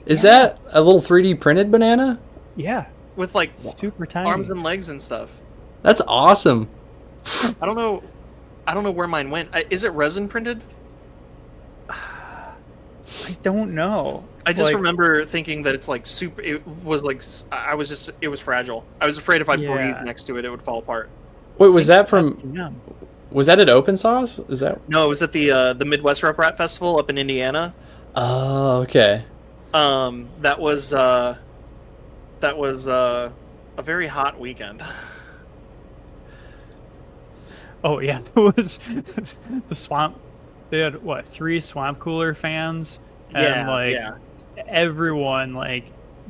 Is that a little 3D printed banana? Yeah. With like super tiny arms and legs and stuff. That's awesome. I don't know where mine went. Is it resin printed? I don't know. I just remember thinking that it's like super. It was like it was fragile. I was afraid if I breathed next to it, it would fall apart. Wait, was that at Open Sauce? Is that? No, it was at the Midwest Rep Rat Festival up in Indiana. Oh, okay. That was a very hot weekend. Oh yeah, it was the swamp. They had 3 swamp cooler fans, and everyone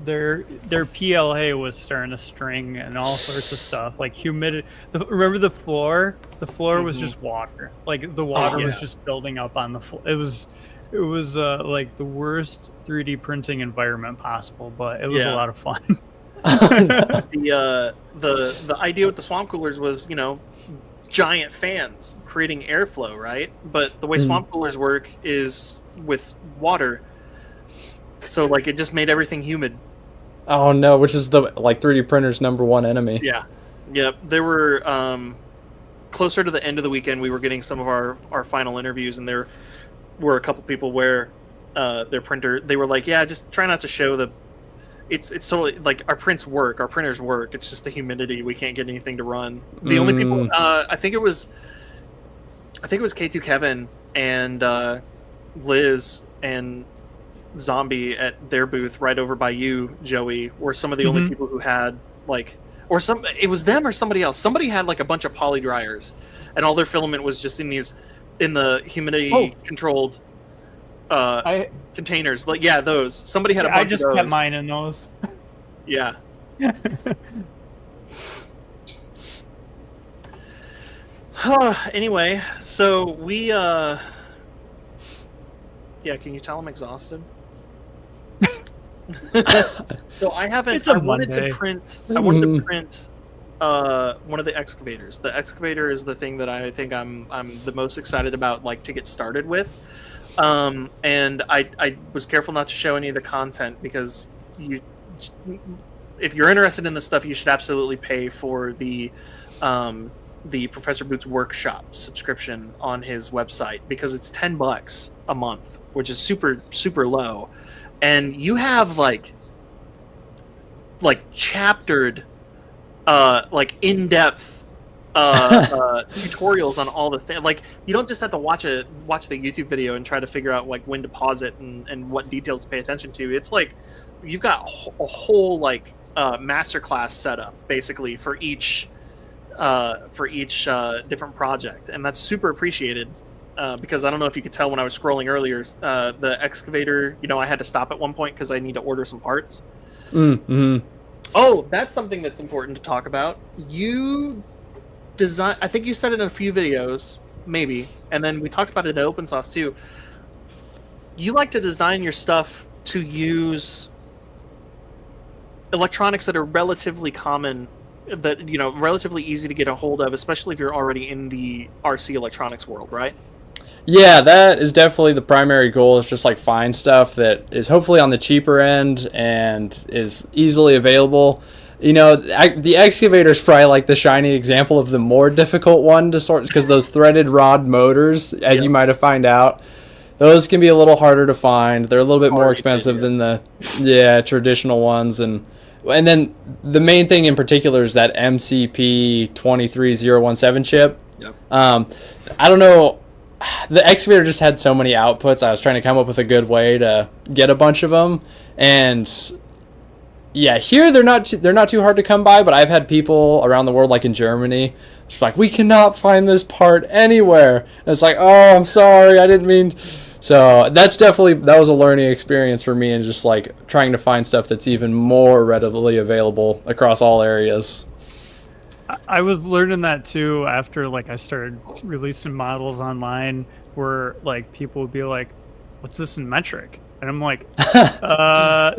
their PLA was starting to string and all sorts of stuff, like humidity. Remember the floor? The floor was just water. Like the water was just building up on the floor. It was like the worst 3D printing environment possible, but it was a lot of fun. The idea with the swamp coolers was, giant fans creating airflow, right? But the way swamp coolers work is with water, so it just made everything humid. Oh no, which is the 3D printer's #1 enemy. Yeah. Yep. There were closer to the end of the weekend, we were getting some of our final interviews, and there were a couple people where their printer, they were like, yeah, just try not to show it's totally like our printers work. It's just the humidity. We can't get anything to run. The only people, I think it was K2 Kevin and Liz and Zombie at their booth right over by you, Joey, were some of the only people who had it was them or somebody else. Somebody had a bunch of poly dryers, and all their filament was just in the humidity controlled containers. Those. Somebody had a bunch of those. I just kept mine in those. Yeah. Anyway, so we yeah, can you tell I'm exhausted? So I haven't. It's a I wanted Monday. to print. I wanted to print one of the excavators. The excavator is the thing that I think I'm the most excited about, like, to get started with. And I was careful not to show any of the content because if you're interested in this stuff, you should absolutely pay for the Professor Boots workshop subscription on his website, because it's $10 a month, which is super low, and you have like chaptered like in-depth tutorials on all the things. Like, you don't just have to watch the YouTube video and try to figure out like when to pause it and what details to pay attention to. It's like you've got a whole like masterclass setup basically for each different project, and that's super appreciated. Because I don't know if you could tell when I was scrolling earlier, the excavator, I had to stop at one point because I need to order some parts. Mm-hmm. Oh, that's something that's important to talk about. You design, I think you said it in a few videos, maybe, and then we talked about it at Open Source too. You like to design your stuff to use electronics that are relatively common, that relatively easy to get a hold of, especially if you're already in the RC electronics world, right? Yeah, that is definitely the primary goal, is just like find stuff that is hopefully on the cheaper end and is easily available. The excavator is probably like the shining example of the more difficult one to sort, because those threaded rod motors, as you might have found out, those can be a little harder to find. They're a little bit more expensive than the traditional ones, and then the main thing in particular is that MCP 23017 chip. Yep. I don't know. The excavator just had so many outputs. I was trying to come up with a good way to get a bunch of them, and yeah, here they're not too hard to come by. But I've had people around the world, like in Germany, just like, we cannot find this part anywhere. And it's like, oh, I'm sorry, I didn't mean. So that was a learning experience for me, and just like trying to find stuff that's even more readily available across all areas. I was learning that too after like I started releasing models online, where like people would be like, "What's this in metric?" And I'm like,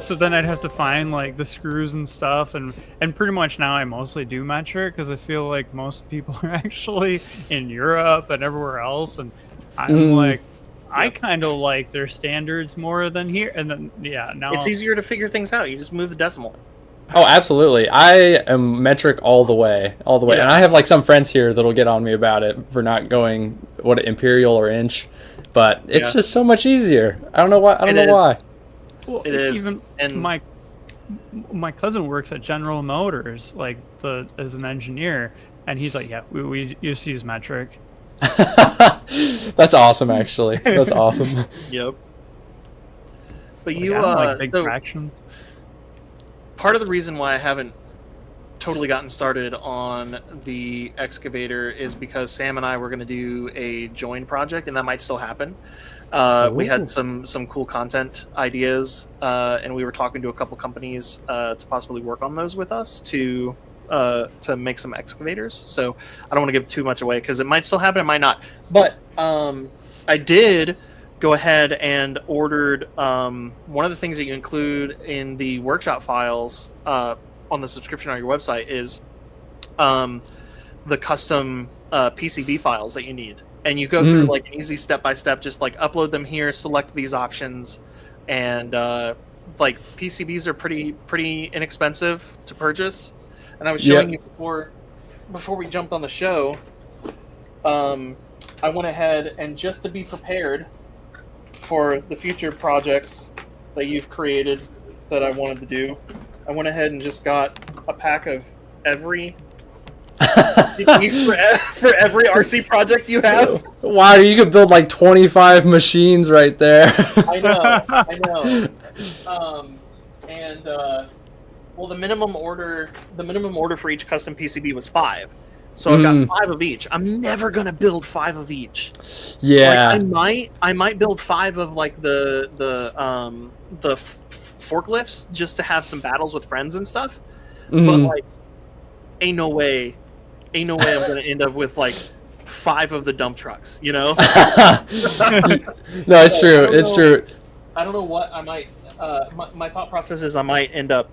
so then I'd have to find like the screws and stuff, and pretty much now I mostly do metric because I feel like most people are actually in Europe and everywhere else, and I'm like, I kind of like their standards more than here. And then now it's easier to figure things out. You just move the decimal. Oh, absolutely. I am metric all the way. Yeah. And I have like some friends here that'll get on me about it for not going imperial or inch, but it's just so much easier. I don't know why. Well, it is. Even my cousin works at General Motors, like as an engineer, and he's like, yeah, we just use metric. That's awesome, actually. That's awesome. Yep. But So, you like big fractions. Part of the reason why I haven't totally gotten started on the excavator is because Sam and I were going to do a joint project, and that might still happen. We had some cool content ideas, and we were talking to a couple companies to possibly work on those with us to make some excavators. So I don't want to give too much away because it might still happen, it might not. But I did go ahead and ordered one of the things that you include in the workshop files on the subscription on your website is the custom PCB files that you need. And you go through like an easy step-by-step, just like upload them here, select these options, and like PCBs are pretty inexpensive to purchase. And I was showing you before we jumped on the show, I went ahead and, just to be prepared for the future projects that you've created that I wanted to do, I went ahead and just got a pack of every for every RC project you have. Wow, you could build like 25 machines right there. I know. Well, the minimum order for each custom PCB was 5. So I've got 5 of each. I'm never gonna build 5 of each. Yeah. Like, I might build 5 of like the forklifts just to have some battles with friends and stuff. But like, ain't no way I'm gonna end up with like up 5 of the dump trucks, you know? No, it's true. It's true. I don't know what I might. My thought process is I might end up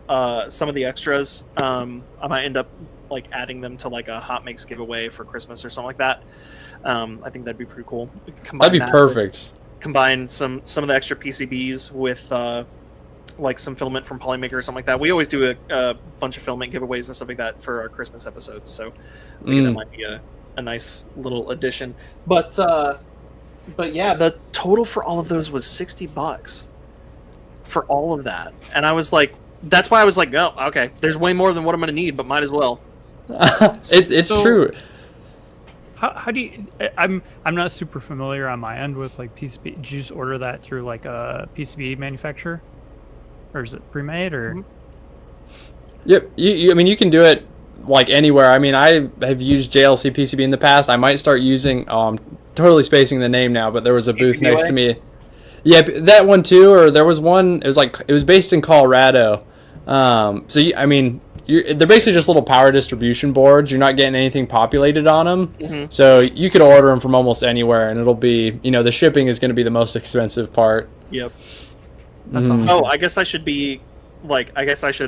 some of the extras. I might end up like adding them to like a hot mix giveaway for Christmas or something like that. I think that'd be pretty cool. That'd be perfect. Combine some of the extra PCBs with like some filament from Polymaker or something like that. We always do a bunch of filament giveaways and stuff like that for our Christmas episodes. So I think that might be a nice little addition. But yeah, the total for all of those was $60 for all of that, and I was like, that's why I was like, oh, okay, there's way more than what I'm gonna need, but might as well. It's true. How do you? I'm not super familiar on my end with like PCB. Did you just order that through like a PCB manufacturer, or is it pre-made or? Mm-hmm. Yep. I mean, you can do it like anywhere. I mean, I have used JLC PCB in the past. I might start using. Totally spacing the name now, but there was a booth next to me. Yeah, that one too. Or there was one. It was based in Colorado. I mean, they're basically just little power distribution boards. You're not getting anything populated on them. Mm-hmm. So you could order them from almost anywhere, and it'll be, the shipping is going to be the most expensive part. Yep. That's awesome. Oh, I guess I should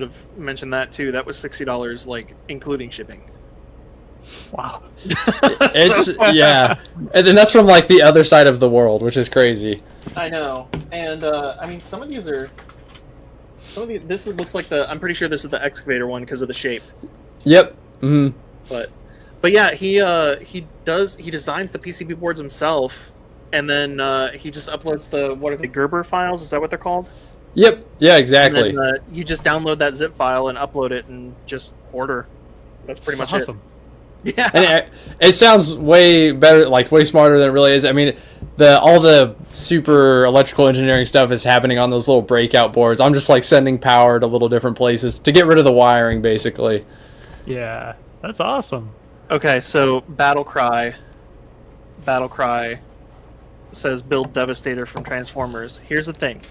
have mentioned that too. That was $60, like including shipping. Wow. It's yeah, and then that's from like the other side of the world, which is crazy. I know, and I mean, some of these. This looks like I'm pretty sure this is the excavator one because of the shape. Yep. Mm-hmm. But yeah, he designs the PCB boards himself, and then he just uploads what are they, Gerber files? Is that what they're called? Yep. Yeah, exactly. And then, you just download that zip file and upload it and just order. That's pretty much awesome. it. Yeah, and it sounds way better, like way smarter than it really is. I mean, all the super electrical engineering stuff is happening on those little breakout boards. I'm just like sending power to little different places to get rid of the wiring, basically. Yeah, that's awesome. Okay, so Battle Cry says build Devastator from Transformers. Here's the thing.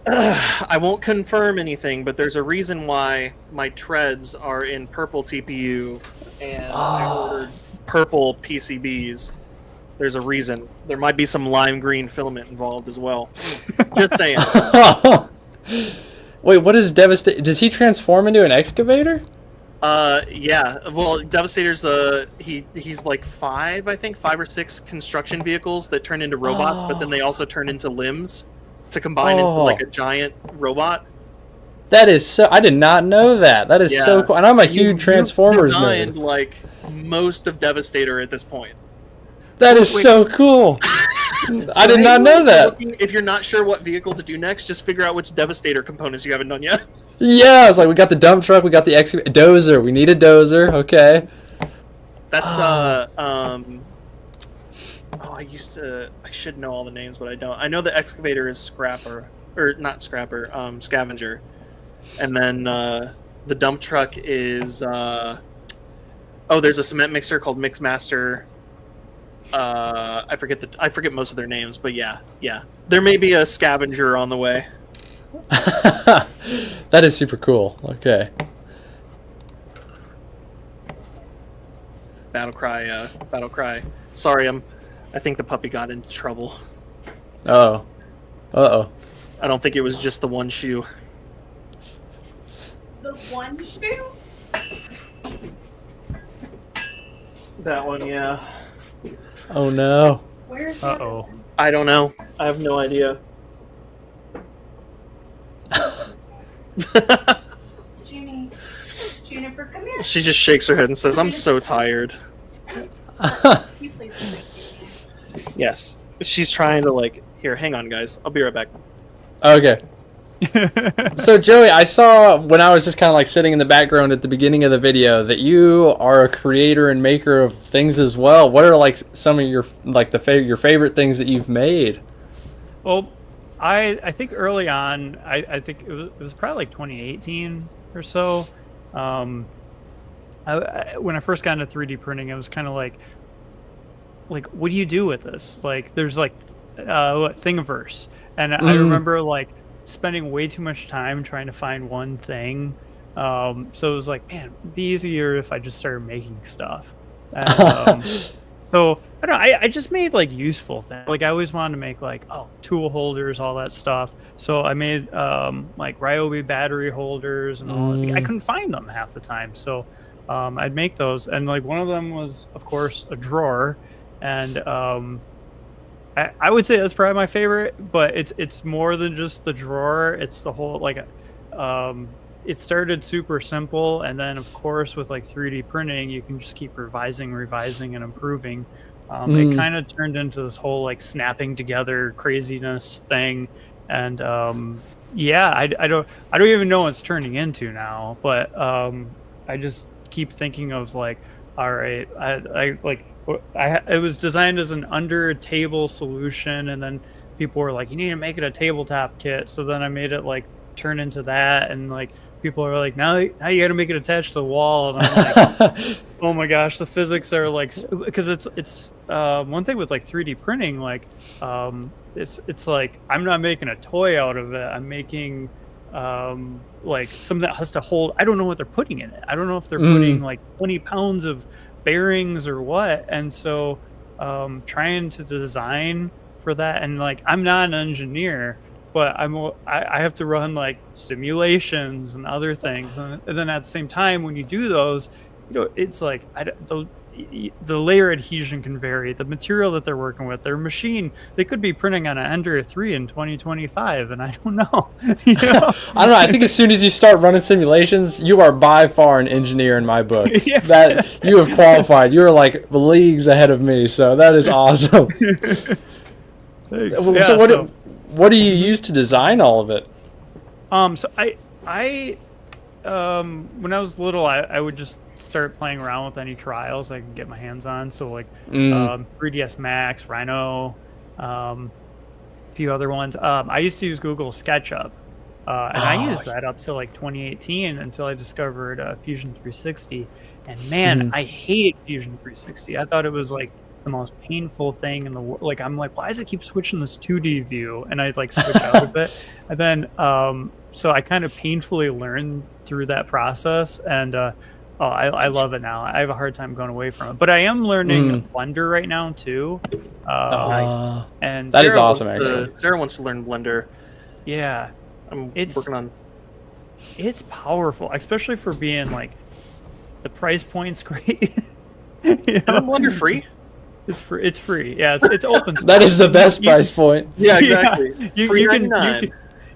I won't confirm anything, but there's a reason why my treads are in purple TPU and I ordered purple PCBs. There's a reason. There might be some lime green filament involved as well. Just saying. Wait, what is Devastator? Does he transform into an excavator? Yeah. Well, Devastator's he's like 5 or 6 construction vehicles that turn into robots, but then they also turn into limbs to combine into like a giant robot. That is so. I did not know that. That is so cool. And I'm a huge Transformers nerd. Like most of Devastator at this point. That is so cool. I did not know that. If you're not sure what vehicle to do next, just figure out which Devastator components you haven't done yet. Yeah, it's like we got the dump truck, we got the dozer. We need a dozer. Okay. That's I should know all the names, but I don't. I know the excavator is Scrapper, or not Scrapper, Scavenger, and then the dump truck is there's a cement mixer called Mixmaster. I forget most of their names, but yeah, there may be a Scavenger on the way. That is super cool. Okay. Battle Cry. Sorry, I think the puppy got into trouble. Oh. Uh-oh. I don't think it was just the one shoe. The one shoe? That one, yeah. Oh no. Where's Uh-oh. I don't know. I have no idea. Juniper, come here. She just shakes her head and says, I'm so tired. You please come here. Yes. She's trying to here, hang on guys. I'll be right back. Okay. So Joey, I saw when I was just kind of sitting in the background at the beginning of the video that you are a creator and maker of things as well. What are some of your your favorite things that you've made? Well, I think early on, I think it was probably 2018 or so. When I first got into 3D printing, I was kind of like, what do you do with this? There's Thingiverse, and I remember spending way too much time trying to find one thing. So it was man, it'd be easier if I just started making stuff. And, so I don't know, I just made like useful things. Like I always wanted to make like tool holders, all that stuff. So I made like Ryobi battery holders and all. I couldn't find them half the time, so I'd make those. And like one of them was, of course, a drawer, and I would say that's probably my favorite. But it's more than just the drawer. It's the whole like it started super simple, and then of course with like 3D printing, you can just keep revising, and improving. It kind of turned into this whole like snapping together craziness thing, and yeah, I don't even know what it's turning into now. But I just keep thinking of like, all right, it was designed as an under table solution, and then people were like, you need to make it a tabletop kit. So then I made it like turn into that, and like people are like, now you got to make it attached to the wall, and I'm like, oh my gosh, the physics are like, because it's one thing with like 3D printing, like it's like I'm not making a toy out of it. I'm making like something that has to hold. I don't know what they're putting in it. I don't know if they're putting like 20 pounds of bearings or what. And so trying to design for that, and like I'm not an engineer, but I have to run like simulations and other things, and then at the same time when you do those, you know, it's like the layer adhesion can vary, the material that they're working with, their machine, they could be printing on an Ender 3 in 2025, and I don't know. You know? I don't know. I think as soon as you start running simulations, you are by far an engineer in my book. Yeah. That you have qualified. You're like leagues ahead of me, so that is awesome. Thanks. So Yeah, what do you use to design all of it? So I when I was little, I would just start playing around with any trials I could get my hands on. So like 3ds Max, Rhino, a few other ones. I used to use Google SketchUp, and I used that up till like 2018 until I discovered Fusion 360. And man, I hated Fusion 360. I thought it was like the most painful thing in the world. Like I'm like, why does it keep switching this 2D view? And I'd like switch out of it, and then so I kind of painfully learned through that process, and I love it now. I have a hard time going away from it, but I am learning Blender right now too. Nice. And that is awesome. Actually, Sarah wants to learn Blender. Yeah, I'm working on. It's powerful, especially for being like the price point's great. You know? Isn't Blender free? It's free. It's free. Yeah, it's open source. that is the best price point. Yeah, exactly. Yeah,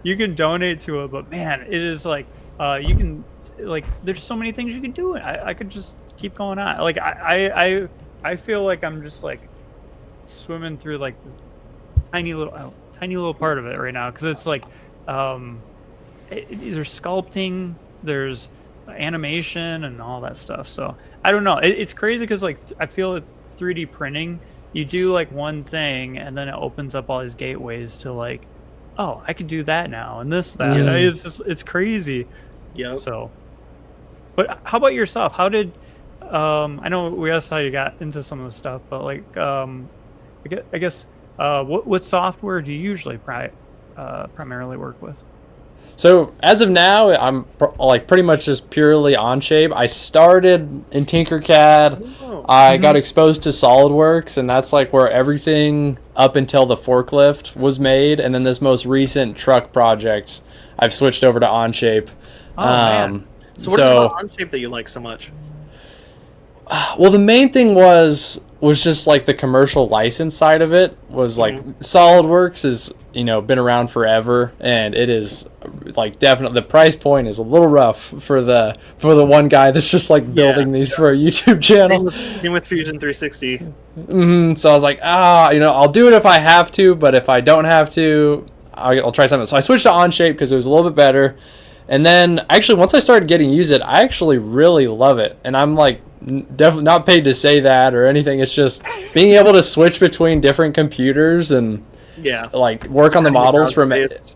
you can donate to it, but man, it is like you can like there's so many things you can do. I could just keep going on. Like I feel like I'm just like swimming through like this tiny little part of it right now, because it's like there's sculpting, there's animation and all that stuff. So I don't know. It's crazy because like I feel it. 3D printing, you do like one thing and then it opens up all these gateways to like, oh, I could do that now and this, that. Yeah. It's crazy. Yeah. So, but how about yourself? How did I know we asked how you got into some of the stuff, but like I guess what software do you usually primarily work with? So as of now, I'm like pretty much just purely Onshape. I started in Tinkercad. I got exposed to SolidWorks, and that's like where everything up until the forklift was made. And then this most recent truck project, I've switched over to Onshape. Oh, man. So what is it about Onshape that you like so much? Well, the main thing was just like the commercial license side of it was like SolidWorks is, you know, been around forever, and it is like definitely the price point is a little rough for the one guy that's just like building these for a YouTube channel. Same with Fusion 360. So I was like, you know, I'll do it if I have to, but if I don't have to, I'll try something. So I switched to Onshape because it was a little bit better. And then actually once I started getting used it, I actually really love it. And I'm like definitely not paid to say that or anything. It's just being able to switch between different computers and like work on the models from it.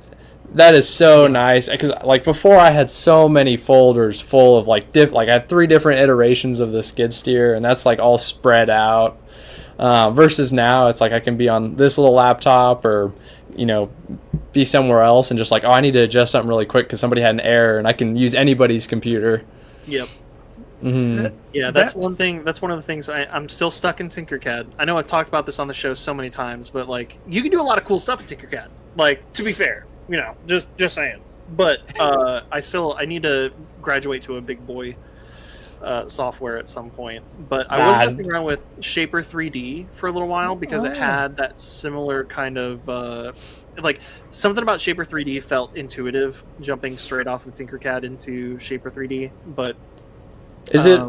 That is so nice, because like before I had so many folders full of like I had 3 different iterations of the skid steer, and that's like all spread out. Versus now it's like I can be on this little laptop or, you know, be somewhere else and just like, I need to adjust something really quick because somebody had an error, and I can use anybody's computer. Yep. Mhm. Yeah, that's one thing. That's one of the things I'm still stuck in Tinkercad. I know I've talked about this on the show so many times, but like you can do a lot of cool stuff in Tinkercad. Like to be fair, just saying. But I need to graduate to a big boy software at some point. But I was messing around with Shaper 3D for a little while because it had that similar kind of like something about Shaper 3D felt intuitive, jumping straight off of Tinkercad into Shaper 3D. But is it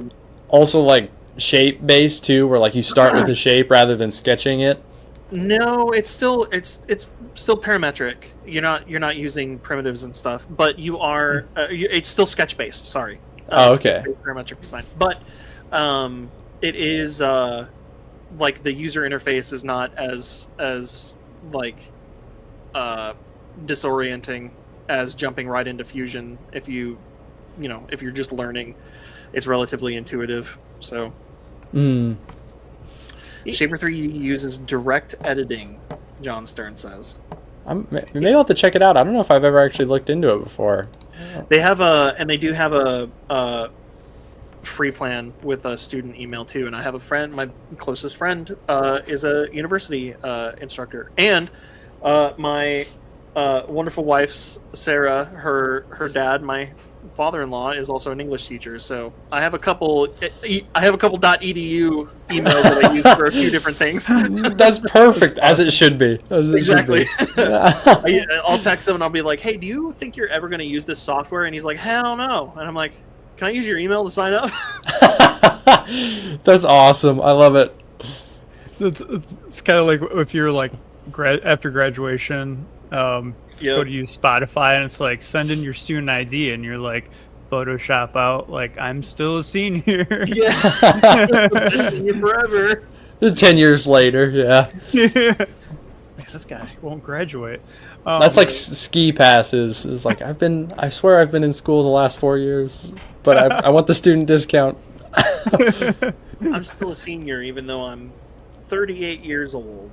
also like shape based too, where like you start with a shape rather than sketching it? No, it's still parametric. You're not using primitives and stuff, but you are. It's still sketch based. Sorry. Okay. Parametric design, but it is like the user interface is not as like disorienting as jumping right into Fusion. If you're just learning, it's relatively intuitive. So. Shaper 3 uses direct editing, John Stern says. Maybe I'll have to check it out. I don't know if I've ever actually looked into it before. They do have a free plan with a student email too. And I have a friend, my closest friend, is a university instructor, and my wonderful wife's Sarah, her dad, my father-in-law, is also an English teacher. So I have a couple .edu emails that I use for a few different things. That's perfect, as it should be. Exactly. I'll text him and I'll be like, "Hey, do you think you're ever going to use this software?" And he's like, "Hell no." And I'm like, "Can I use your email to sign up?" That's awesome. I love it. It's kind of like if you're like after graduation, go to use Spotify, and it's like send in your student ID, and you're like Photoshop out like I'm still a senior. Yeah, forever. 10 years later, yeah. This guy won't graduate. That's like ski passes. It's like I swear I've been in school the last 4 years, but I want the student discount. I'm still a senior, even though I'm 38 years old.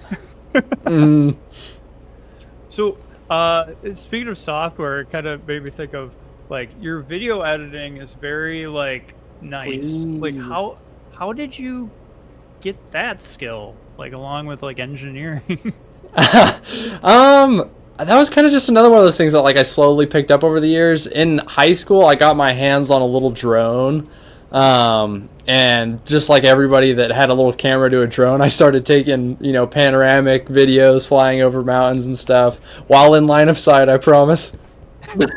So, speaking of software, it kind of made me think of like your video editing is very like nice. Like how did you get that skill? Like along with like engineering? That was kind of just another one of those things that like I slowly picked up over the years. In high school, I got my hands on a little drone. And just like everybody that had a little camera to a drone, I started taking, panoramic videos flying over mountains and stuff while in line of sight, I promise. So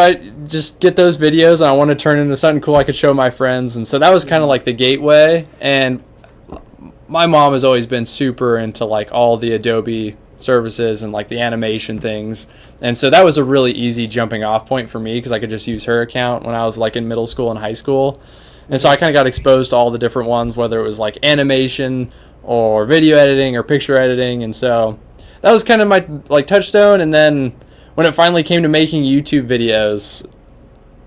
I just get those videos and I want to turn into something cool I could show my friends. And so that was kind of like the gateway. And my mom has always been super into like all the Adobe services and like the animation things. And so that was a really easy jumping off point for me because I could just use her account when I was like in middle school and high school. And so I kind of got exposed to all the different ones, whether it was like animation or video editing or picture editing. And so that was kind of my like touchstone. And then when it finally came to making YouTube videos,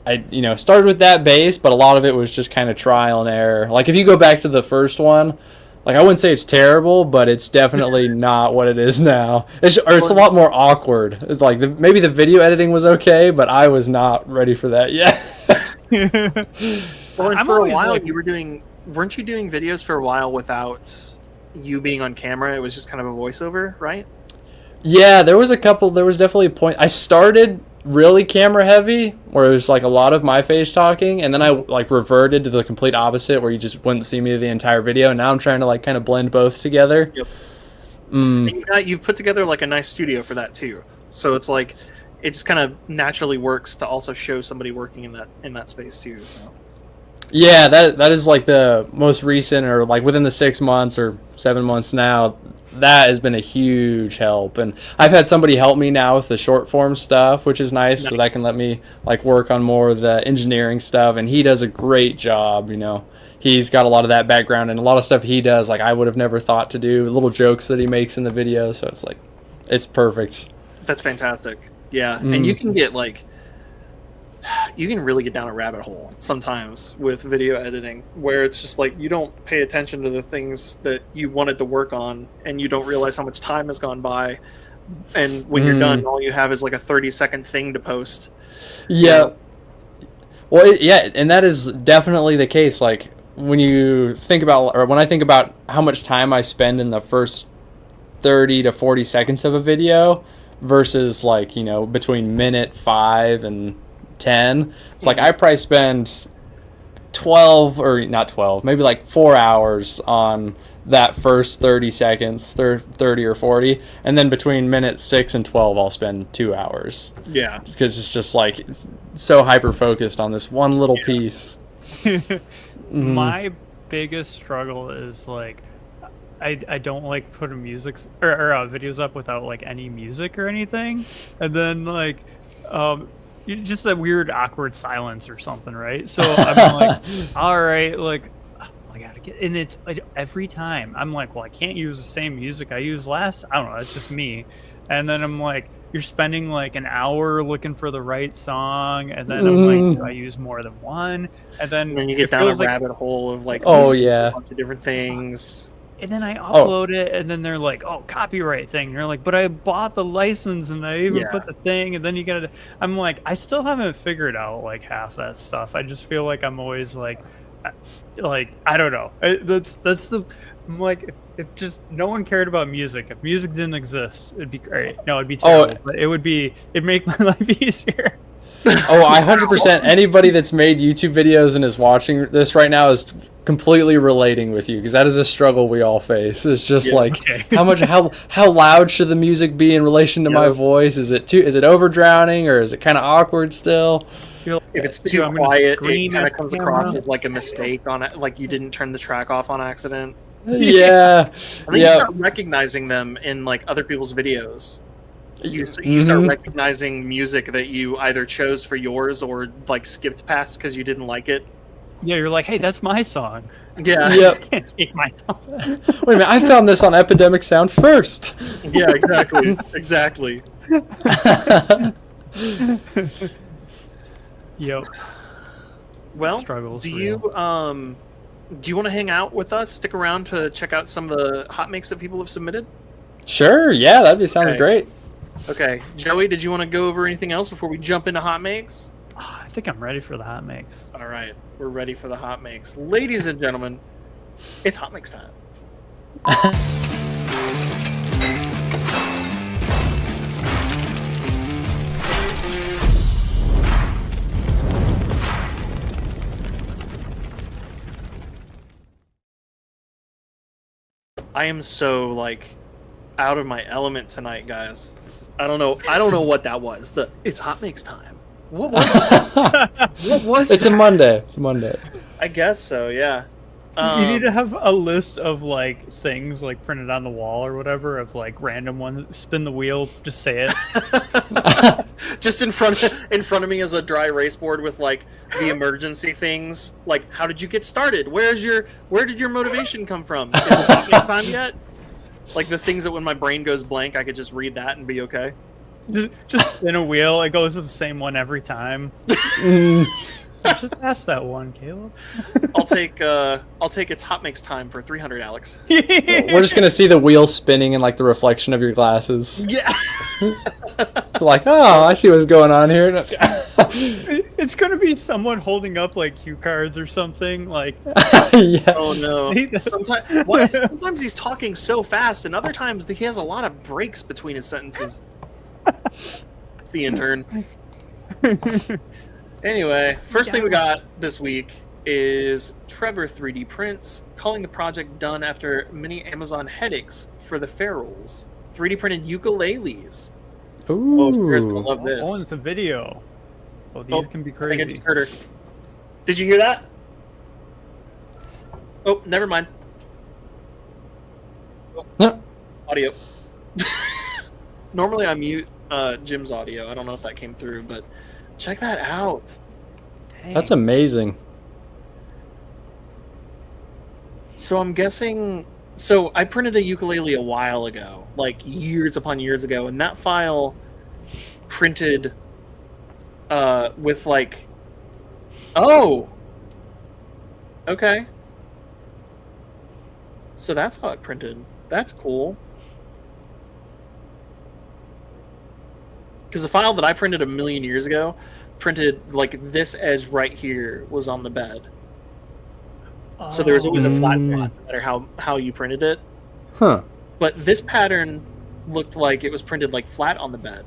I started with that base, but a lot of it was just kind of trial and error. Like if you go back to the first one, like I wouldn't say it's terrible, but it's definitely not what it is now. It's a lot more awkward. Like maybe the video editing was okay, but I was not ready for that yet. Well, and for a while weren't you doing videos for a while without you being on camera? It was just kind of a voiceover, right? Yeah, there was definitely a point. I started really camera heavy, where it was like a lot of my face talking, and then I like reverted to the complete opposite, where you just wouldn't see me the entire video. And now I'm trying to like kind of blend both together. Yep. And you've put together like a nice studio for that too. So it's like it just kind of naturally works to also show somebody working in that space too. So. Yeah, that is like the most recent, or like within the 6 months or 7 months now. That has been a huge help, and I've had somebody help me now with the short form stuff, which is nice. So that can let me like work on more of the engineering stuff, and he does a great job. He's got a lot of that background, and a lot of stuff he does like I would have never thought to do, little jokes that he makes in the video. So it's like it's perfect. That's fantastic. Yeah, and you can get like you can really get down a rabbit hole sometimes with video editing, where it's just like you don't pay attention to the things that you wanted to work on, and you don't realize how much time has gone by, and when you're done, all you have is like a 30-second thing to post. Yeah. Well, yeah, and that is definitely the case. Like when you think about, or when I think about how much time I spend in the first 30 to 40 seconds of a video versus like, you know, between minute 5 and 10, it's like I probably spend 12 or not 12, maybe like 4 hours on that first 30 seconds, 30 or 40, and then between minute 6 and 12 I'll spend 2 hours. Yeah, Because it's just like it's so hyper focused on this one little piece. My biggest struggle is like I don't like putting music or videos up without like any music or anything, and then like just a weird awkward silence or something, right? So I'm like, all right, like I gotta get, and it's every time I'm like, well, I can't use the same music I used last. I don't know, it's just me. And then I'm like, you're spending like an hour looking for the right song, and then I'm like, do I use more than one? And then you get down a rabbit hole of like, oh yeah, a bunch of different things. And then I upload it, and then they're like, "Oh, copyright thing." And you're like, "But I bought the license, and I even put the thing." And then you gotta. I'm like, I still haven't figured out like half that stuff. I just feel like I'm always like I don't know. That's the. I'm like, if just no one cared about music, if music didn't exist, it'd be great. No, it'd be terrible, but it'd make my life easier. Oh, I 100%. Anybody that's made YouTube videos and is watching this right now is completely relating with you, because that is a struggle we all face. It's just how loud should the music be in relation to my voice? Is it over drowning, or is it kind of awkward still? If it's too quiet, it kind of comes across as like a mistake on it, like you didn't turn the track off on accident. Yeah. And then you start recognizing them in like other people's videos. You start recognizing music that you either chose for yours or like skipped past because you didn't like it. Yeah, you're like, hey, that's my song. Yeah. Yep. You can't take my song. Wait a minute, I found this on Epidemic Sound first. Yeah, exactly. Exactly. Yep. Well, Struggles do you want to hang out with us? Stick around to check out some of the hot makes that people have submitted? Sure, yeah, sounds great. Okay, Joey, did you want to go over anything else before we jump into hot makes? I think I'm ready for the hot makes. All right, we're ready for the hot makes. Ladies and gentlemen, it's hot makes time. I am so like out of my element tonight, guys. I don't know what that was. It's hot makes time. What was that? What was It's that? a Monday. It's a Monday. I guess so, yeah. You need to have a list of like things like printed on the wall or whatever of like random ones. Spin the wheel, just say it. Just in front of me is a dry erase board with like the emergency things. Like, how did you get started? Where did your motivation come from? Is it hot makes time yet? Like the things that when my brain goes blank, I could just read that and be okay. Just spin a wheel. It goes to the same one every time. Just ask that one, Caleb. I'll take it's hot makes time for 300, Alex. We're just gonna see the wheel spinning in like the reflection of your glasses. Yeah. Like, oh, I see what's going on here. It's gonna be someone holding up like cue cards or something. Like, yeah. Oh no. Sometimes he's talking so fast, and other times he has a lot of breaks between his sentences. It's the intern. Anyway, first thing we got this week is Trevor 3D Prints, calling the project done after many Amazon headaches for the ferals. 3D printed ukuleles. Ooh. Oh, Sarah's gonna love this. oh, and it's a video. Oh, these can be I crazy. just heard her. Did you hear that? Oh, never mind. Oh, audio. Normally I mute Jim's audio. I don't know if that came through, but check that out. Dang. That's amazing. So I'm guessing... So I printed a ukulele a while ago, like years upon years ago, and that file printed with like... Oh! Okay. So that's how it printed. That's cool. Because the file that I printed a million years ago printed like this edge right here was on the bed. So there was always a flat spot, no matter how you printed it. Huh. But this pattern looked like it was printed like flat on the bed.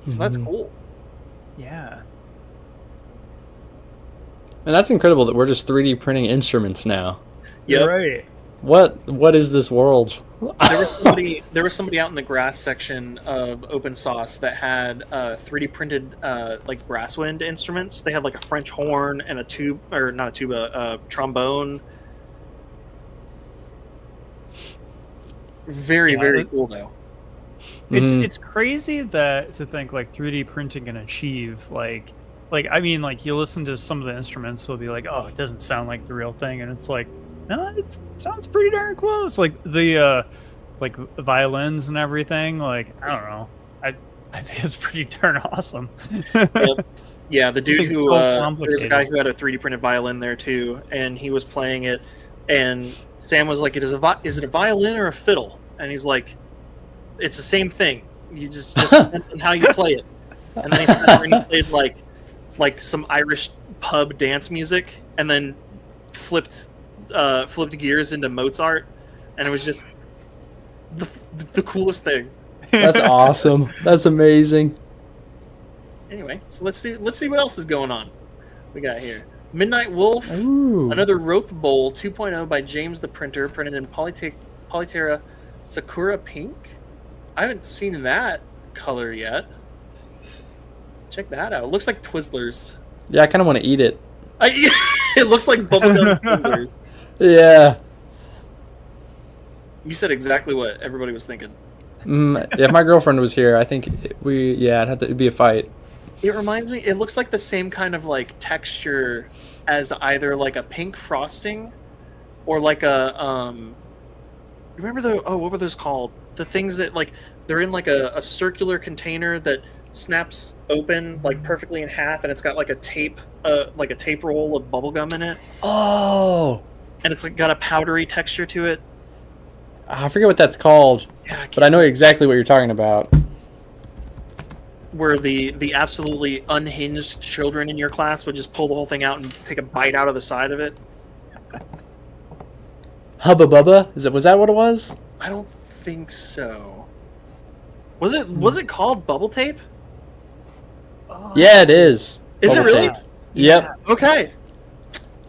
So that's cool. Yeah. And that's incredible that we're just 3D printing instruments now. Yeah. Right. What is this world? There was somebody out in the grass section of Open Sauce that had 3D printed like brass wind instruments. They had like a French horn and a tube, or not a tuba, a trombone. Very cool though. It's crazy that to think like 3D printing can achieve like I mean, like you listen to some of the instruments, it'll be like, oh, it doesn't sound like the real thing, and it's like, no, it sounds pretty darn close. Like the like violins and everything. Like I don't know, I think it's pretty darn awesome. Yep. Yeah, the dude who there's a guy complicated. who had a 3D printed violin there too, and he was playing it, and Sam was like, is it a violin or a fiddle? And he's like, it's the same thing. You just depends on how you play it. And then he sat there and he played like some Irish pub dance music, and then flipped gears into Mozart, and it was just the coolest thing. That's awesome. That's amazing. Anyway, so let's see what else is going on. We got here Midnight Wolf, Ooh. another rope bowl 2.0 by James the Printer, printed in Polyterra Sakura Pink. I haven't seen that color yet. Check that out. It looks like Twizzlers. Yeah, I kind of want to eat it. It looks like bubblegum Twizzlers. Yeah. You said exactly what everybody was thinking. If my girlfriend was here, I think it'd be a fight. It reminds me. It looks like the same kind of like texture as either like a pink frosting, or like a Remember what were those called? The things that like they're in like a circular container that snaps open like perfectly in half, and it's got like a tape roll of bubble gum in it, Oh, and it's like got a powdery texture to it. I forget what that's called, Yeah, but I know exactly what you're talking about. where the absolutely unhinged children in your class would just pull the whole thing out and take a bite out of the side of it. Hubba Bubba? Was that what it was? I don't think so. Was it called bubble tape? Yeah, it is. Is it Bubble really? tape. Yep. Okay.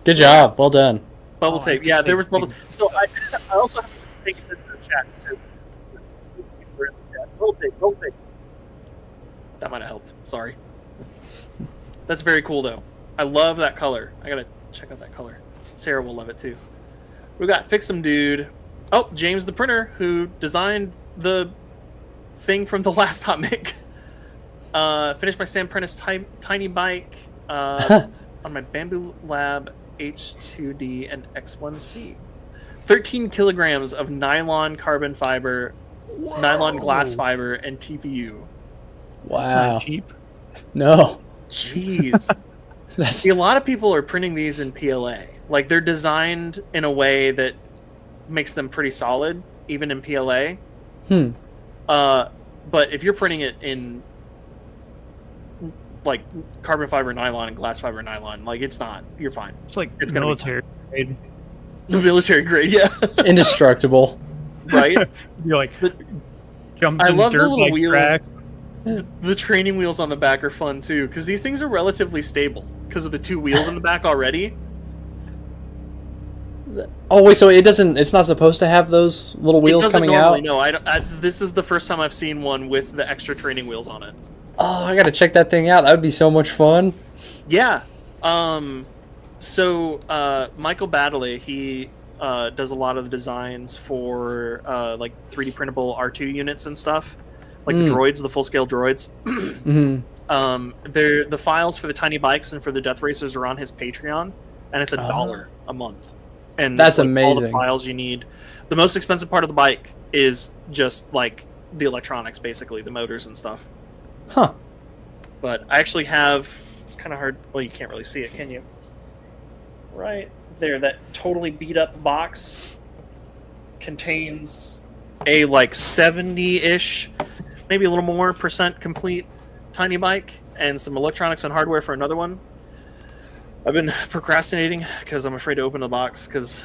Good job. Well done. Bubble Oh, tape. I Yeah, think there was they- bubble. So I also have to take this in the chat because people are in the chat. Bubble tape. That might have helped. Sorry. That's very cool though. I love that color. I gotta check out that color. Sarah will love it too. We got Fix'em Dude. Oh, James the Printer, who designed the thing from the last Hot Mic. Finished my Sam Prentice tiny bike on my Bamboo Lab H2D and X1C. 13 kilograms of nylon carbon fiber, nylon glass fiber, and TPU. That's Wow. not cheap. No. Jeez. That's See, a lot of people are printing these in PLA. Like, they're designed in a way that makes them pretty solid, even in PLA. But if you're printing it in, like, carbon fiber nylon and glass fiber nylon, like, it's not. You're fine. It's like It's gonna be military grade. The military grade, yeah. indestructible. Right? You're like But jumping I love the dirt little bike wheels. track. The training wheels on the back are fun, too, because these things are relatively stable because of the two wheels in the back already. Oh wait, so it's not supposed to have those little It wheels doesn't coming normally, out? no. This is the first time I've seen one with the extra training wheels on it. Oh, I gotta check that thing out. That would be so much fun. Yeah. So Michael Baddeley, he does a lot of the designs for like 3D printable R2 units and stuff, like the droids, the full scale droids. The files for the tiny bikes and for the death racers are on his Patreon, and it's $1 a month. And That's it's, like, all the amazing. files you need. The most expensive part of the bike is just like the electronics, basically the motors and stuff. Huh. But I actually have. It's kind of hard. Well, you can't really see it, can you? Right there, that totally beat up box contains a like 70-ish, maybe a little more percent complete tiny bike, and some electronics and hardware for another one. I've been procrastinating because I'm afraid to open the box because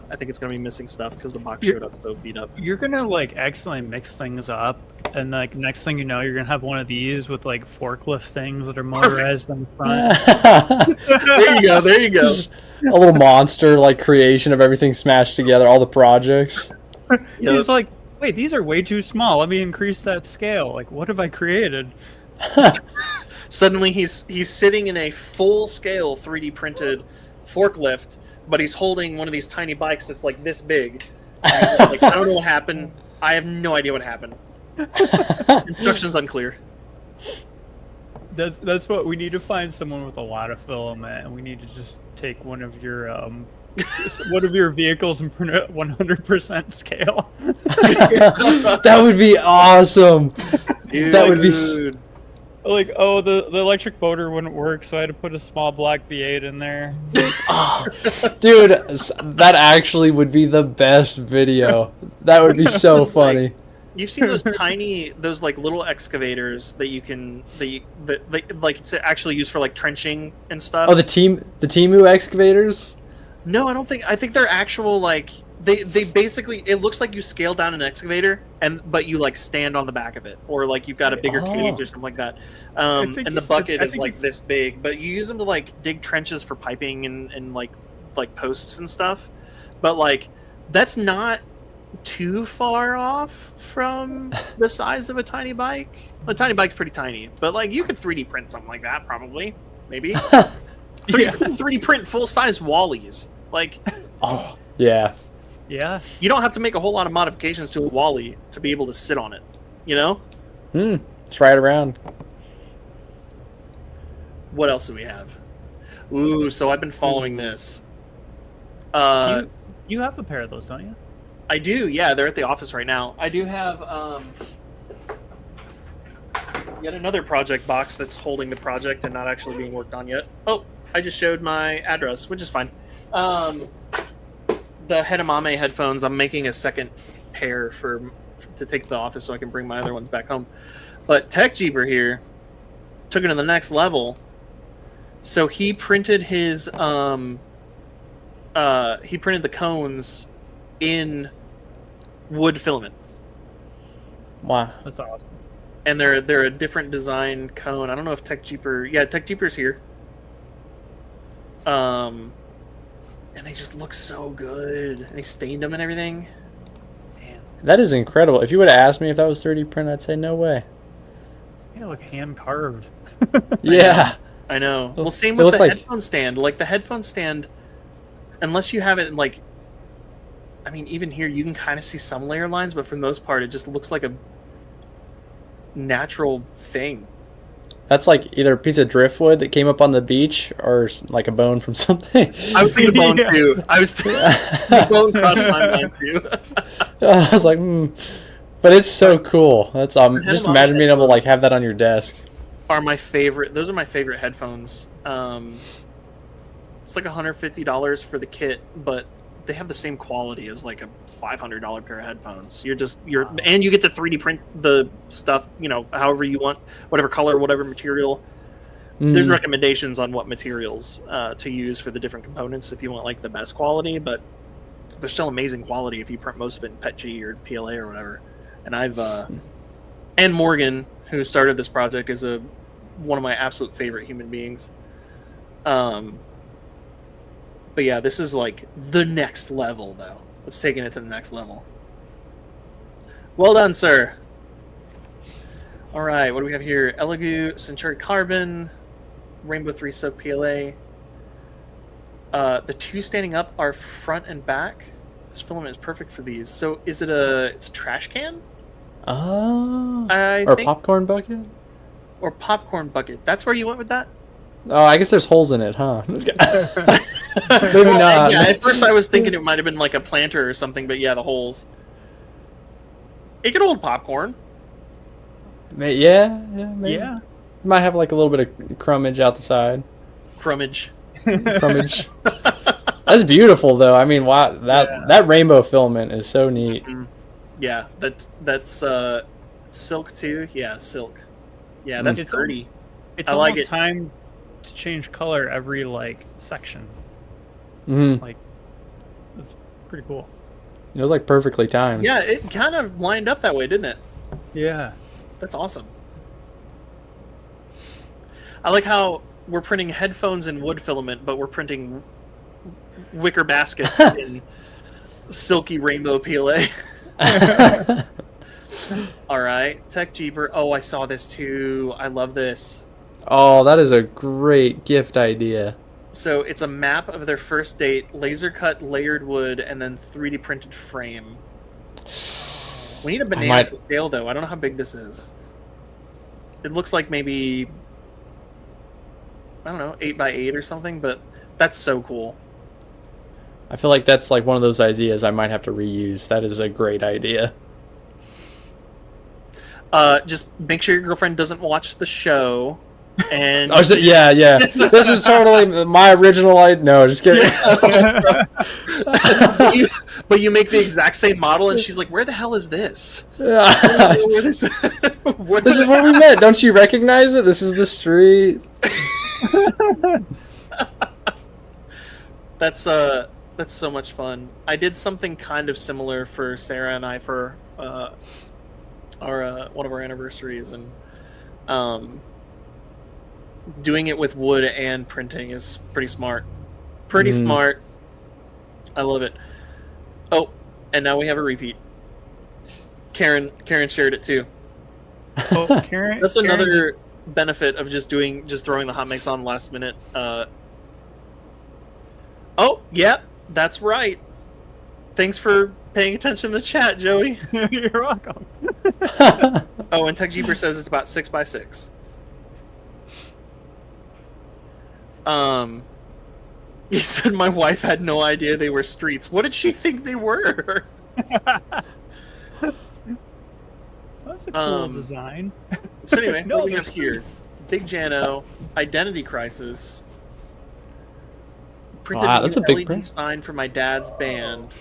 I think it's going to be missing stuff because the box showed up so beat up. You're gonna like accidentally mix things up, and like next thing you know, you're gonna have one of these with like forklift things that are motorized in front. There you go. There you go. Just a little monster like creation of everything smashed together, all the projects. He's like, wait, these are way too small. Let me increase that scale. Like, what have I created? Suddenly he's sitting in a full-scale 3D printed forklift, but he's holding one of these tiny bikes that's like this big. And he's just like, I don't know what happened. I have no idea what happened. Instructions unclear. That's what we need to find someone with a lot of filament, and we need to just take one of your vehicles and print it at 100% scale. That would be awesome. Dude, That would be Like, oh, the electric motor wouldn't work, so I had to put a small block V8 in there. oh, dude, that actually would be the best video. That would be so funny. You've seen those those like little excavators that you can like it's actually used for like trenching and stuff. Oh, the Temu excavators? No, I don't think. I think they're actual like they basically it looks like you scale down an excavator but you like stand on the back of it, or like you've got a bigger cage or something like that. And the bucket is like this big, but you use them to like dig trenches for piping and like posts and stuff. But like that's not too far off from the size of a tiny bike. A tiny bike's pretty tiny, but like you could 3D print something like that probably, maybe. 3D print full-size Wallies. Like, oh yeah. Yeah. You don't have to make a whole lot of modifications to a Wally to be able to sit on it, you know? Try it around. What else do we have? Ooh, so I've been following this. You have a pair of those, don't you? I do, yeah. They're at the office right now. I do have yet another project box that's holding the project and not actually being worked on yet. Oh, I just showed my address, which is fine. The Hedamame headphones, I'm making a second pair to take to the office so I can bring my other ones back home. But Tech Jeeper here took it to the next level. So he printed his he printed the cones in wood filament. Wow. That's awesome. And they're a different design cone. I don't know if Tech Jeeper's here. And they just look so good. And he stained them and everything. Man. That is incredible. If you would have asked me if that was 3D print, I'd say no way. Yeah, look, hand carved. Yeah. I know. Well, same It with the looked like- headphone stand. Like the headphone stand, unless you have it in like, I mean, even here you can kind of see some layer lines, but for the most part, it just looks like a natural thing. That's like either a piece of driftwood that came up on the beach or like a bone from something. I was thinking bone too. The bone crossed my mind too. I was like, But it's so cool. That's just imagine being able to like have that on your desk. Those are my favorite headphones. It's like $150 for the kit, but they have the same quality as like a $500 pair of headphones. And you get to 3D print the stuff, however you want, whatever color, whatever material. There's recommendations on what materials to use for the different components if you want like the best quality, but they're still amazing quality if you print most of it in PETG or PLA or whatever. And and Morgan, who started this project, is one of my absolute favorite human beings. But yeah, this is like the next level, though. It's taking it to the next level. Well done, sir. All right, what do we have here? Elegoo, Centauri Carbon, Rainbow 3 Sub PLA. The two standing up are front and back. This filament is perfect for these. So is it's a trash can? Oh. I or think, popcorn bucket? Or popcorn bucket. That's where you went with that? Oh, I guess there's holes in it, huh? Maybe not. Yeah, at first I was thinking it might have been like a planter or something, but yeah, the holes. It could hold popcorn. Yeah, maybe. Yeah. Might have like a little bit of crummage out the side. Crummage. Crummage. That's beautiful, though. I mean, wow, that rainbow filament is so neat. Yeah, that's silk too. Yeah, silk. Yeah, that's pretty. It's I almost like it. time to change color every like section. Mm-hmm. Like, it's pretty cool. It was like perfectly timed. Yeah, it kind of lined up that way, didn't it? Yeah. That's awesome. I like how we're printing headphones in wood filament, but we're printing wicker baskets in silky rainbow PLA. All right, Tech Jeeper. Oh, I saw this too. I love this. Oh, that is a great gift idea. So it's a map of their first date, laser cut layered wood, and then 3D printed frame. We need a banana for scale, though. I don't know how big this is. It looks like maybe, I don't know, 8x8 or something, but that's so cool. I feel like that's like one of those ideas I might have to reuse. That is a great idea. Just make sure your girlfriend doesn't watch the show. And Oh, yeah. This is totally my original idea. No, just kidding. but you make the exact same model, and she's like, "Where the hell is this? This is where we met. Don't you recognize it? This is the street." That's so much fun. I did something kind of similar for Sarah and I for our one of our anniversaries, and doing it with wood and printing is pretty smart. Pretty smart. I love it. Oh, and now we have a repeat. Karen shared it too. Oh, Karen. That's another benefit of just throwing the hot mix on last minute. Oh, yeah, that's right. Thanks for paying attention to the chat, Joey. You're welcome. Oh, and Tech Jeeper says it's about 6x6. He said my wife had no idea they were streets. What did she think they were? That's a cool design. So anyway, No, what do we they're have here? Big Jano, Identity Crisis. Printed Wow, that's a big LED print. sign for my dad's band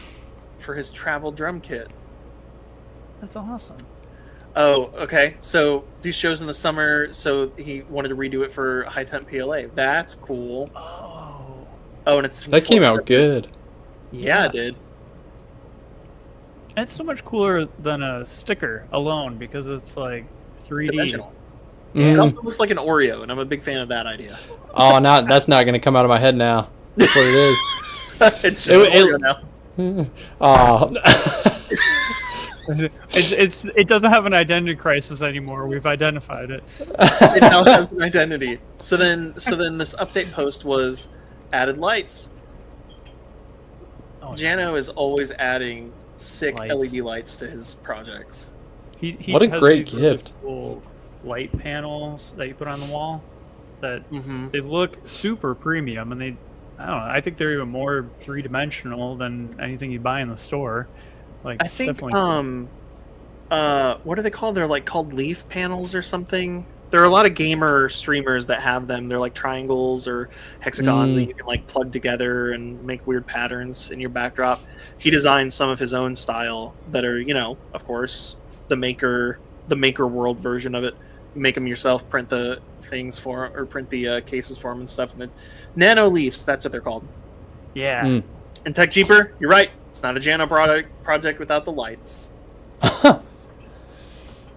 for his travel drum kit. That's awesome. Oh, okay. So do shows in the summer, so he wanted to redo it for High Temp PLA. That's cool. Oh, and it's That came out good. Yeah, it did. It's so much cooler than a sticker alone because it's like 3D. Dimensional. It also looks like an Oreo, and I'm a big fan of that idea. Oh, that's not going to come out of my head now. That's what it is. It's just an Oreo now. Oh. It doesn't have an identity crisis anymore. We've identified it. It now has an identity. So then this update post was added lights. Oh, Jano nice. is always adding sick Lights. LED lights to his projects. He What a has great these really gift. cool light panels that you put on the wall that Mm-hmm. they look super premium, and I don't know, I think they're even more three-dimensional than anything you buy in the store. Like, I think definitely what are they called? They're like called leaf panels or something. There are a lot of gamer streamers that have them. They're like triangles or hexagons that you can like plug together and make weird patterns in your backdrop. He designed some of his own style that are, of course, the maker world version of it. Make them yourself, print the things or print the cases for them and stuff. And the nano leafs, that's what they're called. yeah. And Tech Jeeper, you're right. It's not a Jano project without the lights.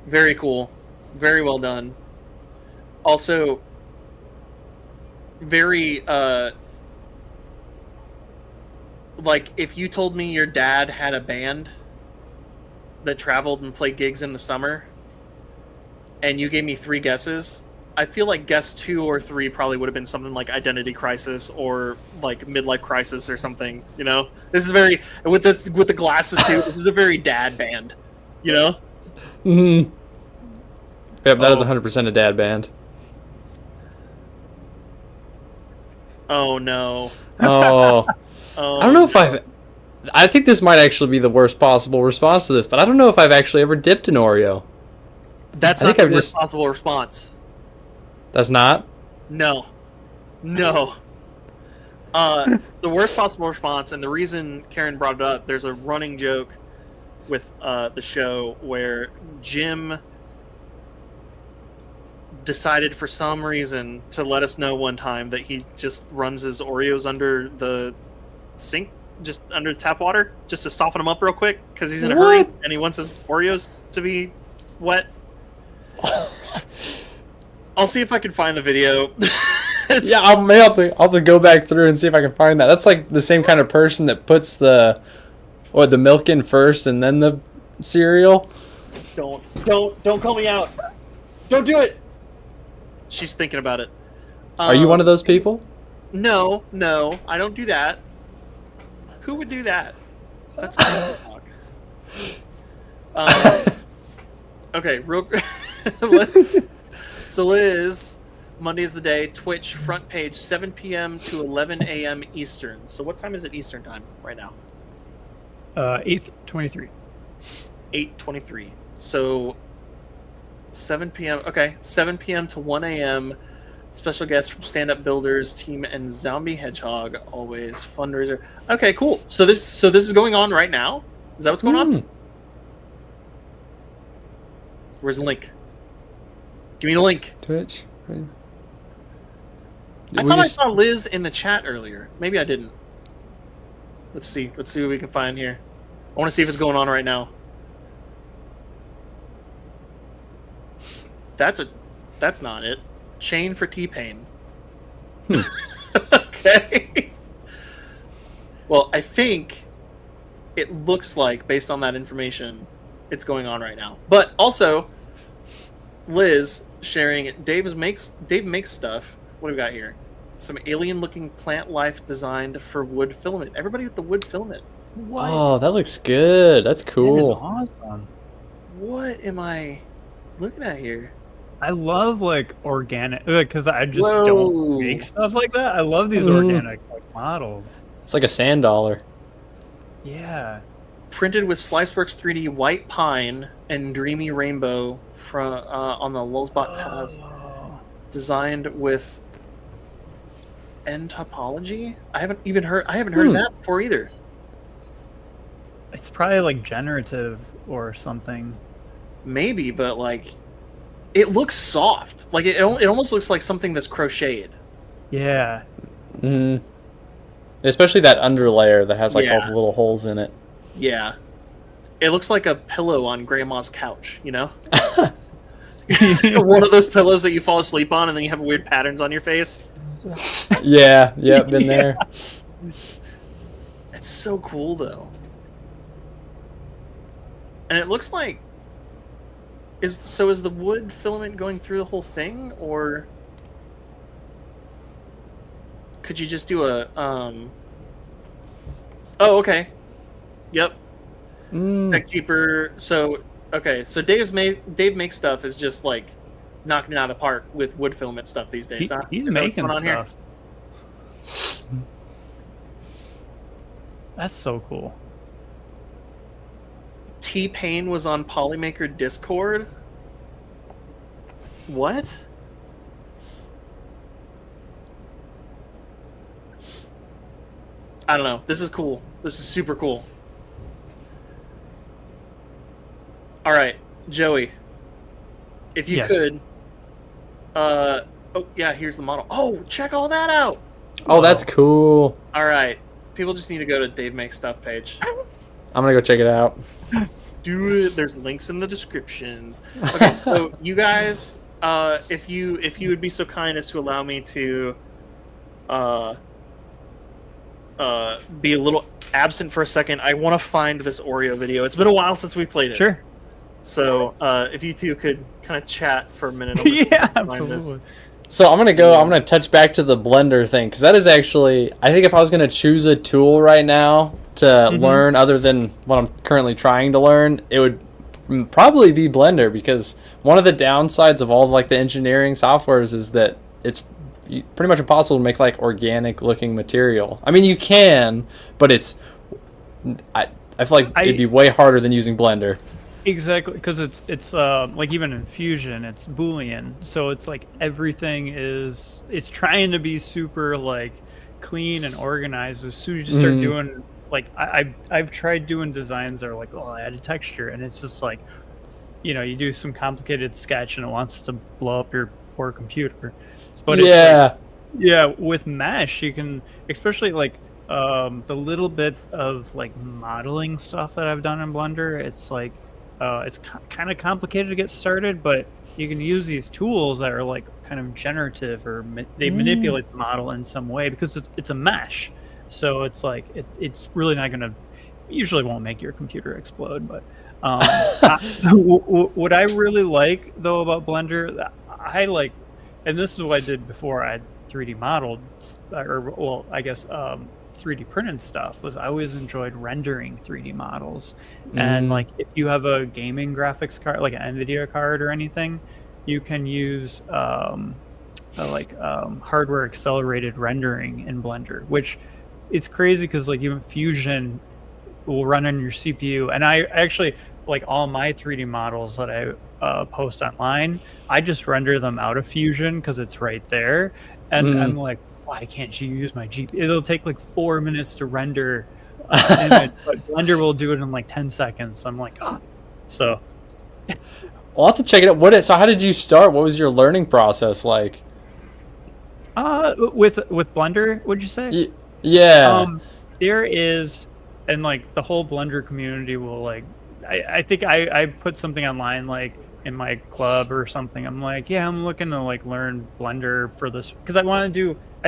Very cool. Very well done. Also, very, like, if you told me your dad had a band that traveled and played gigs in the summer, and you gave me 3 guesses, I feel like guess 2 or 3 probably would have been something like Identity Crisis or like Midlife Crisis or something. This is very with the glasses too. This is a very dad band. Mm-hmm. Yep, that is 100% a dad band. Oh no. Oh. Oh, I don't know if I think this might actually be the worst possible response to this, but I don't know if I've actually ever dipped an Oreo. That's I not think the I've worst possible response. That's not? No. The worst possible response, and the reason Karen brought it up, there's a running joke with the show where Jim decided for some reason to let us know one time that he just runs his Oreos under the sink, just under the tap water, just to soften them up real quick because he's in a hurry and he wants his Oreos to be wet. I'll see if I can find the video. Yeah, I'll have to go back through and see if I can find that. That's like the same kind of person that puts the milk in first and then the cereal. Don't call me out. Don't do it. She's thinking about it. Are you one of those people? No, I don't do that. Who would do that? That's my talk. Okay, Liz, Monday is the day. Twitch front page, 7 p.m. to 11 a.m. Eastern. So what time is it Eastern time right now? 8:23. 8:23. So 7 p.m. Okay, 7 p.m. to 1 a.m. Special guest from Stand Up Builders team and Zombie Hedgehog. Always fundraiser. Okay, cool. So this is going on right now. Is that what's going on? Where's the link? Give me the link. Twitch. Right. I thought I saw Liz in the chat earlier. Maybe I didn't. Let's see. Let's see what we can find here. I want to see if it's going on right now. That's not it. Chain for T-Pain. Okay. Well, I think it looks like, based on that information, it's going on right now. But also, Liz sharing Dave makes stuff. What do we got here? Some alien-looking plant life designed for wood filament. Everybody with the wood filament. What? Oh, that looks good. That's cool. That is awesome. What am I looking at here? I love like organic, because I just don't make stuff like that. I love these organic like models. It's like a sand dollar. Yeah. Printed with Sliceworks 3D white pine and dreamy rainbow from on the Lulzbot Taz. Designed with N topology. I haven't heard of that before either. It's probably like generative or something. Maybe, but like, it looks soft. Like it almost looks like something that's crocheted. Yeah. Especially that underlayer that has like all the little holes in it. Yeah. It looks like a pillow on grandma's couch, you know? One of those pillows that you fall asleep on and then you have weird patterns on your face. Yeah, been there. It's so cool though. And it looks like is the wood filament going through the whole thing, or could you just do a Oh, okay. Yep. Tech cheaper. So okay, so Dave makes stuff is just like knocking it out of the park with wood filament stuff these days. He's making stuff. That's so cool. T-Pain was on Polymaker Discord. What? I don't know. This is cool. This is super cool. All right, Joey. If you could. Oh yeah, here's the model. Oh, check all that out. Oh, that's cool. All right, people just need to go to Dave Makes Stuff page. I'm gonna go check it out. Do it. There's links in the descriptions. Okay, so you guys, if you would be so kind as to allow me to be a little absent for a second, I want to find this Oreo video. It's been a while since we played it. Sure. So if you two could kind of chat for a minute. Yeah, absolutely. So I'm gonna touch back to the blender thing, because that is actually, I think if I was gonna choose a tool right now to learn other than what I'm currently trying to learn, it would probably be Blender, because one of the downsides of all of like the engineering softwares is that it's pretty much impossible to make like organic looking material. I mean, you can, but it's I feel like it'd be way harder than using Blender. Exactly, because it's like even in Fusion, it's Boolean, so it's like everything it's trying to be super like clean and organized. As soon as you start doing like I've tried doing designs that are like, oh, I add a texture, and it's just like, you know, you do some complicated sketch and it wants to blow up your poor computer. But it's Yeah. yeah, with mesh, you can, especially like the little bit of like modeling stuff that I've done in Blender. It's like it's kind of complicated to get started, but you can use these tools that are like kind of generative, or they manipulate the model in some way because it's a mesh. So it's like it's really not going to, usually won't make your computer explode. But what I really like though about Blender, I like, and this is what I did before I 3D modeled, or well, I guess 3D printed stuff, was I always enjoyed rendering 3D models. And like if you have a gaming graphics card, like an NVIDIA card or anything, you can use hardware accelerated rendering in Blender, which it's crazy because like even Fusion will run on your CPU. And I actually, like all my 3D models that I post online, I just render them out of Fusion because it's right there. And I'm like, why can't you use my GPU? It'll take like 4 minutes to render an image, but Blender will do it in like 10 seconds. I'm like, oh. So I'll have to check it out. So how did you start? What was your learning process like? With Blender, would you say? Yeah. There is, and like the whole Blender community will like, I think I put something online like in my club or something. I'm like, yeah, I'm looking to like learn Blender for this because I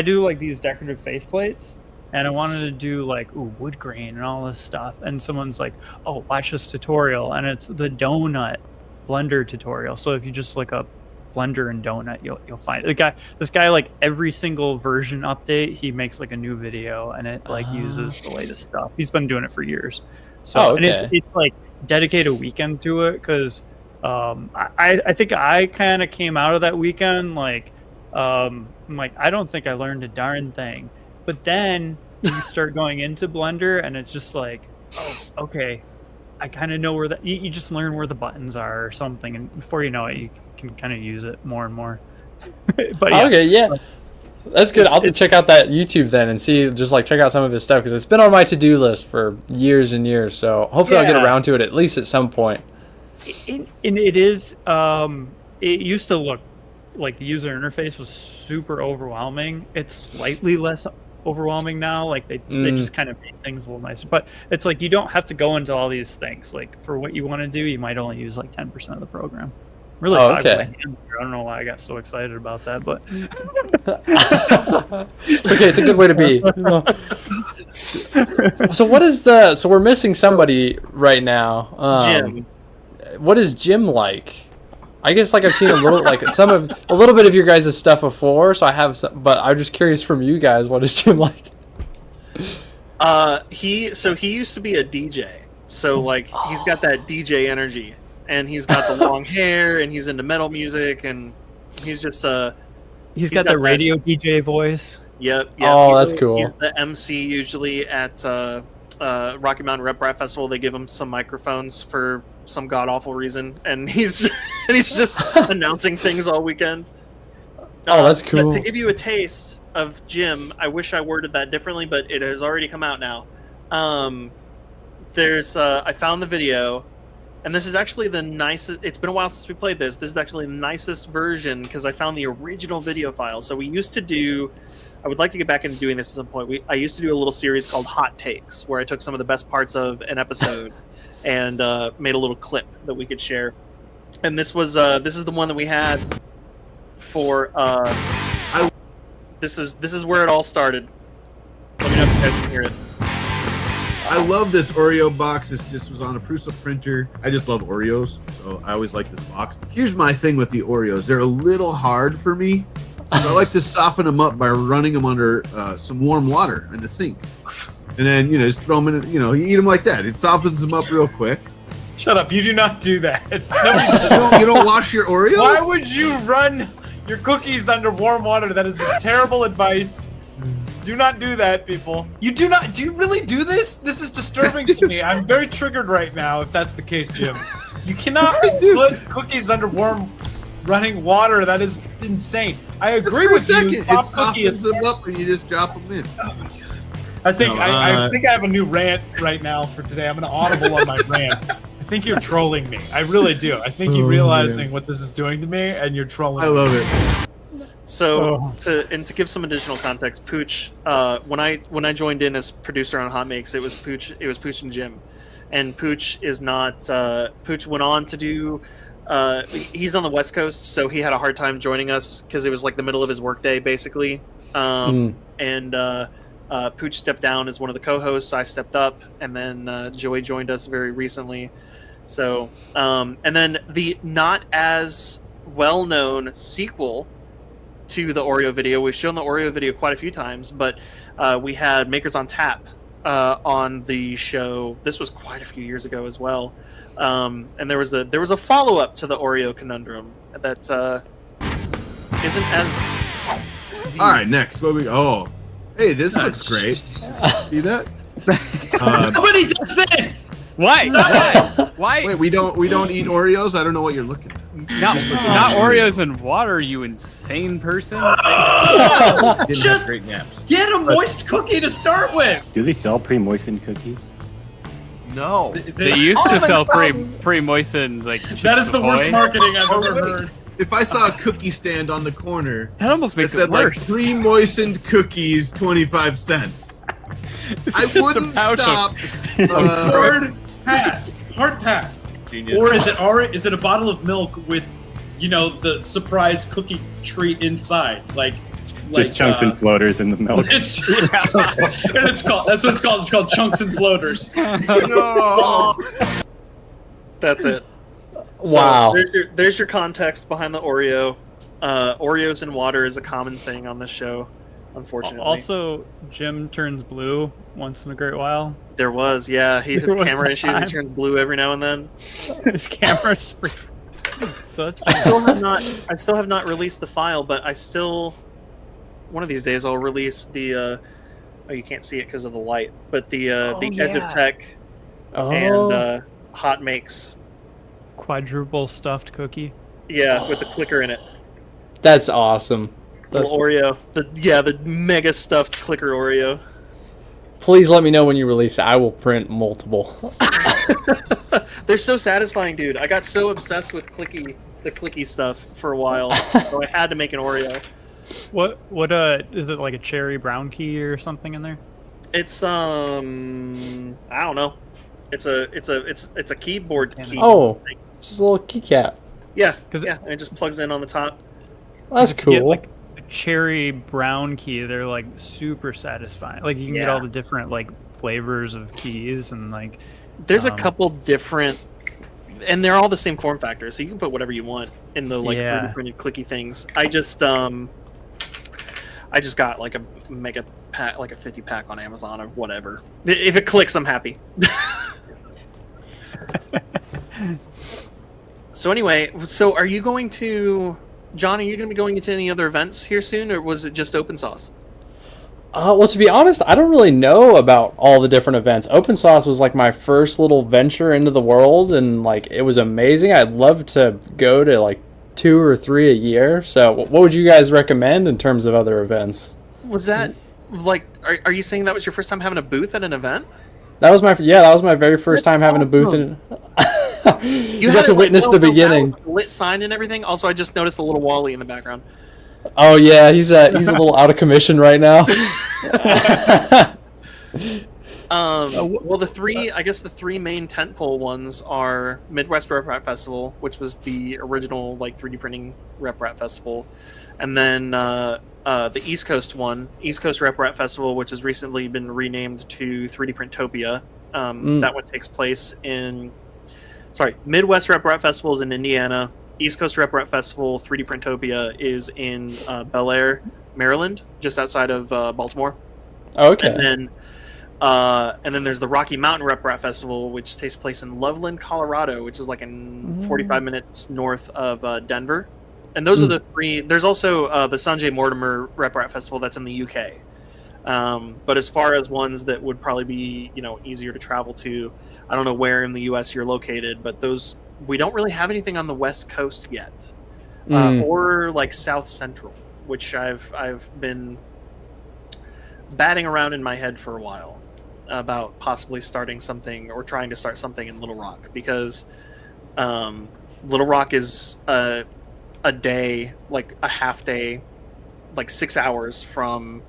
do like these decorative faceplates, and I wanted to do like wood grain and all this stuff. And someone's like, oh, watch this tutorial, and it's the donut Blender tutorial. So if you just look up Blender and donut, you'll find this guy like every single version update, he makes like a new video, and it like uses the latest stuff. He's been doing it for years. So and it's like dedicate a weekend to it because I think I kind of came out of that weekend like I'm like, I don't think I learned a darn thing. But then you start going into Blender and it's just like, oh, okay, I kind of know where you just learn where the buttons are or something, and before you know it, you can kind of use it more and more. But yeah. Okay, yeah. That's good. I'll have to check out that YouTube then and see, just like check out some of his stuff because it's been on my to-do list for years and years. So hopefully I'll get around to it at least at some point. And it is, it used to look like the user interface was super overwhelming. It's slightly less overwhelming now. Like they just kind of made things a little nicer. But it's like you don't have to go into all these things. Like for what you want to do, you might only use like 10% of the program. Really, okay. I don't know why I got so excited about that, but it's okay. It's a good way to be. So what is so we're missing somebody right now. Jim. What is Jim like? I guess like I've seen a little a little bit of your guys' stuff before, so I have some, but I'm just curious from you guys, what is Jim like? He used to be a DJ, so like he's got that DJ energy. And he's got the long hair, and he's into metal music, and he's just he's got the radio DJ voice. Yep. Oh, that's cool. He's the MC usually at Rocky Mountain Rep Rap Festival. They give him some microphones for some god awful reason, and he's just announcing things all weekend. Oh, that's cool. But to give you a taste of Jim, I wish I worded that differently, but it has already come out now. There's I found the video. And this is actually the nicest. It's been a while since we played this. This is actually the nicest version because I found the original video file. So we used to do. I would like to get back into doing this at some point. I used to do a little series called Hot Takes, where I took some of the best parts of an episode and made a little clip that we could share. And this is the one that we had for. This is where it all started. Let me know if you guys can hear it. I love this Oreo box. This just was on a Prusa printer. I just love Oreos, so I always like this box. Here's my thing with the Oreos. They're a little hard for me. So I like to soften them up by running them under some warm water in the sink. And then, just throw them in, you eat them like that. It softens them up real quick. Shut up. You do not do that. Nobody does You don't wash your Oreos? Why would you run your cookies under warm water? That is terrible advice. Do not do that, people. Do you really do this? This is disturbing to me. I'm very triggered right now if that's the case, Jim. You cannot put cookies under warm running water. That is insane. I agree with you. It softens them up and you just drop them in. Oh my God. I think I have a new rant right now for today. I'm going to audible on my rant. think you're trolling me. I really do. I think you're realizing what this is doing to me, and you're trolling me. I love it. So to give some additional context, Pooch, when I joined in as producer on Hot Makes, it was Pooch and Jim, and Pooch is not. Pooch went on to do. He's on the West Coast, so he had a hard time joining us because it was like the middle of his workday, basically. And Pooch stepped down as one of the co-hosts. I stepped up, and then Joey joined us very recently. So, and then the not as well-known sequel to the Oreo video. We've shown the Oreo video quite a few times, but we had Makers on Tap on the show. This was quite a few years ago as well. And there was a follow-up to the Oreo conundrum that isn't as. All right, next. What we? Oh, hey, this looks great. See that? Nobody does this. Why? Why? Wait, we don't eat Oreos. I don't know what you're looking at. Not Oreos and water, you insane person. Didn't Just- have great naps. Get a moist cookie to start with. Do they sell pre-moistened cookies? No. They used to sell pre-moistened like. That is the worst Ahoy. marketing I've ever heard. If I saw a cookie stand on the corner That almost that makes it said like worse. pre-moistened cookies, 25 cents, It's I just a wouldn't pouch of- stop. Hard pass. Hard pass. Genius. Or is it a bottle of milk with, the surprise cookie treat inside? Just chunks and floaters in the milk. It's and it's called. That's what it's called. It's called chunks and floaters. No. That's it. Wow. So there's your context behind the Oreo. Oreos and water is a common thing on this show, unfortunately. Also, Jim turns blue once in a great while. There was, yeah. He has There was camera a issues. He time. turns blue every now and then. His camera's free. So that's I still have not released the file, but I still. One of these days, I'll release the. Oh, you can't see it because of the light, but the Edge of Tech and Hot Makes. quadruple stuffed cookie. Yeah, with the clicker in it. That's awesome. Little Oreo. The mega stuffed clicker Oreo. Please let me know when you release it. I will print multiple. They're so satisfying, dude. I got so obsessed with the clicky stuff for a while, so I had to make an Oreo. What is it, like a cherry brown key or something in there? It's I don't know. It's a keyboard key. Oh, just a little keycap. Yeah, 'Cause and it just plugs in on the top. That's You get, cool. like a cherry brown key. They're like super satisfying. Like you can get Yeah. all the different like flavors of keys and like. There's a couple different, and they're all the same form factor, so you can put whatever you want in the like 3D printed clicky things. I just got like a mega pack, like a 50 pack on Amazon or whatever. If it clicks, I'm happy. So anyway, are you going to, John? Are you going to be going into any other events here soon, or was it just Open Sauce? Well, to be honest, I don't really know about all the different events. Open Sauce was like my first little venture into the world, and like it was amazing. I'd love to go to like 2 or 3 a year. So, what would you guys recommend in terms of other events? Was that like? Are you saying that was your first time having a booth at an event? That was my very first time having a booth in. You got had to it, like, witness the well built beginning. out, lit sign and everything. Also, I just noticed a little Wally in the background. Oh yeah, he's a little out of commission right now. Well, the three main tentpole ones are Midwest Rep Rat Festival, which was the original like 3D printing Rep Rat Festival, and then the East Coast one, East Coast Rep Rat Festival, which has recently been renamed to 3D Printopia. That one takes place in, Midwest Rep Rat Festival is in Indiana. East Coast Rep Rat Festival 3D Printopia is in Bel Air, Maryland, just outside of Baltimore. Okay. And then there's the Rocky Mountain Rep Rat Festival, which takes place in Loveland, Colorado, which is like in 45 minutes north of Denver. And those are the three. There's also the Sanjay Mortimer Rep Rat Festival that's in the UK. But as far as ones that would probably be easier to travel to, I don't know where in the US you're located, but those we don't really have anything on the West Coast yet, or like South Central, which I've been batting around in my head for a while. about possibly starting something or trying to start something in Little Rock, because Little Rock is a day, like a half day, like 6 hours from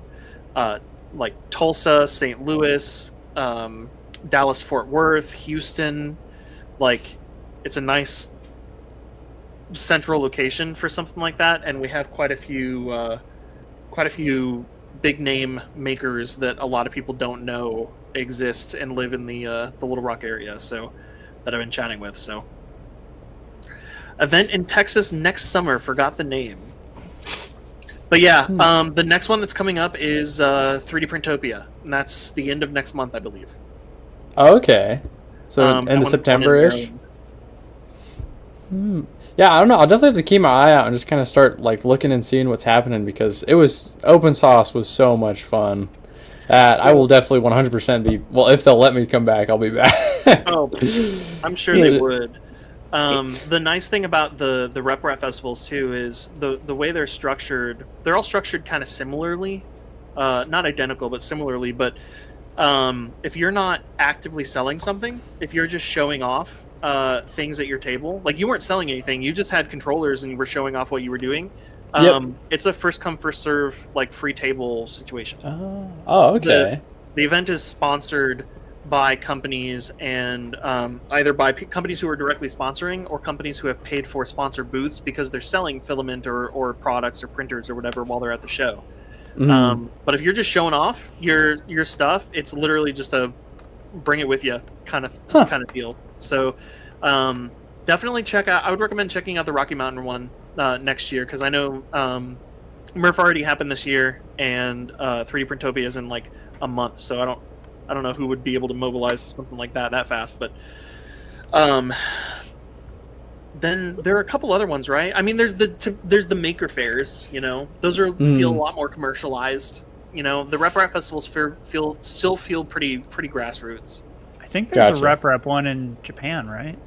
like Tulsa, St. Louis, Dallas, Fort Worth, Houston. Like, it's a nice central location for something like that, and we have quite a few big name makers that a lot of people don't know exist and live in the Little Rock area, so that I've been chatting with. So, event in Texas next summer, forgot the name. But yeah, the next one that's coming up is 3D Printopia, and that's the end of next month, I believe. Okay. So end of September-ish? Yeah, I don't know. I'll definitely have to keep my eye out and just kind of start like looking and seeing what's happening, because open source was so much fun. I will definitely 100% be, well, if they'll let me come back, I'll be back. Oh, I'm sure they would. The nice thing about the RepRap festivals too is the way they're structured. They're all structured kind of similarly, not identical, but similarly. But if you're not actively selling something, if you're just showing off things at your table, like you weren't selling anything, you just had controllers and you were showing off what you were doing. It's a first come first serve, like free table situation. Oh, okay. The event is sponsored by companies, and either by companies who are directly sponsoring or companies who have paid for sponsor booths because they're selling filament or products or printers or whatever while they're at the show. But if you're just showing off your stuff, it's literally just a bring it with you kind of deal. So definitely check out. I would recommend checking out the Rocky Mountain one next year, because I know Murph already happened this year, and 3D Printopia is in like a month. So I don't know who would be able to mobilize something like that fast, but then there are a couple other ones, right? I mean, there's the maker fairs, you know, those feel a lot more commercialized. You know, the RepRap festivals still feel pretty grassroots. I think there's a RepRap one in Japan, right?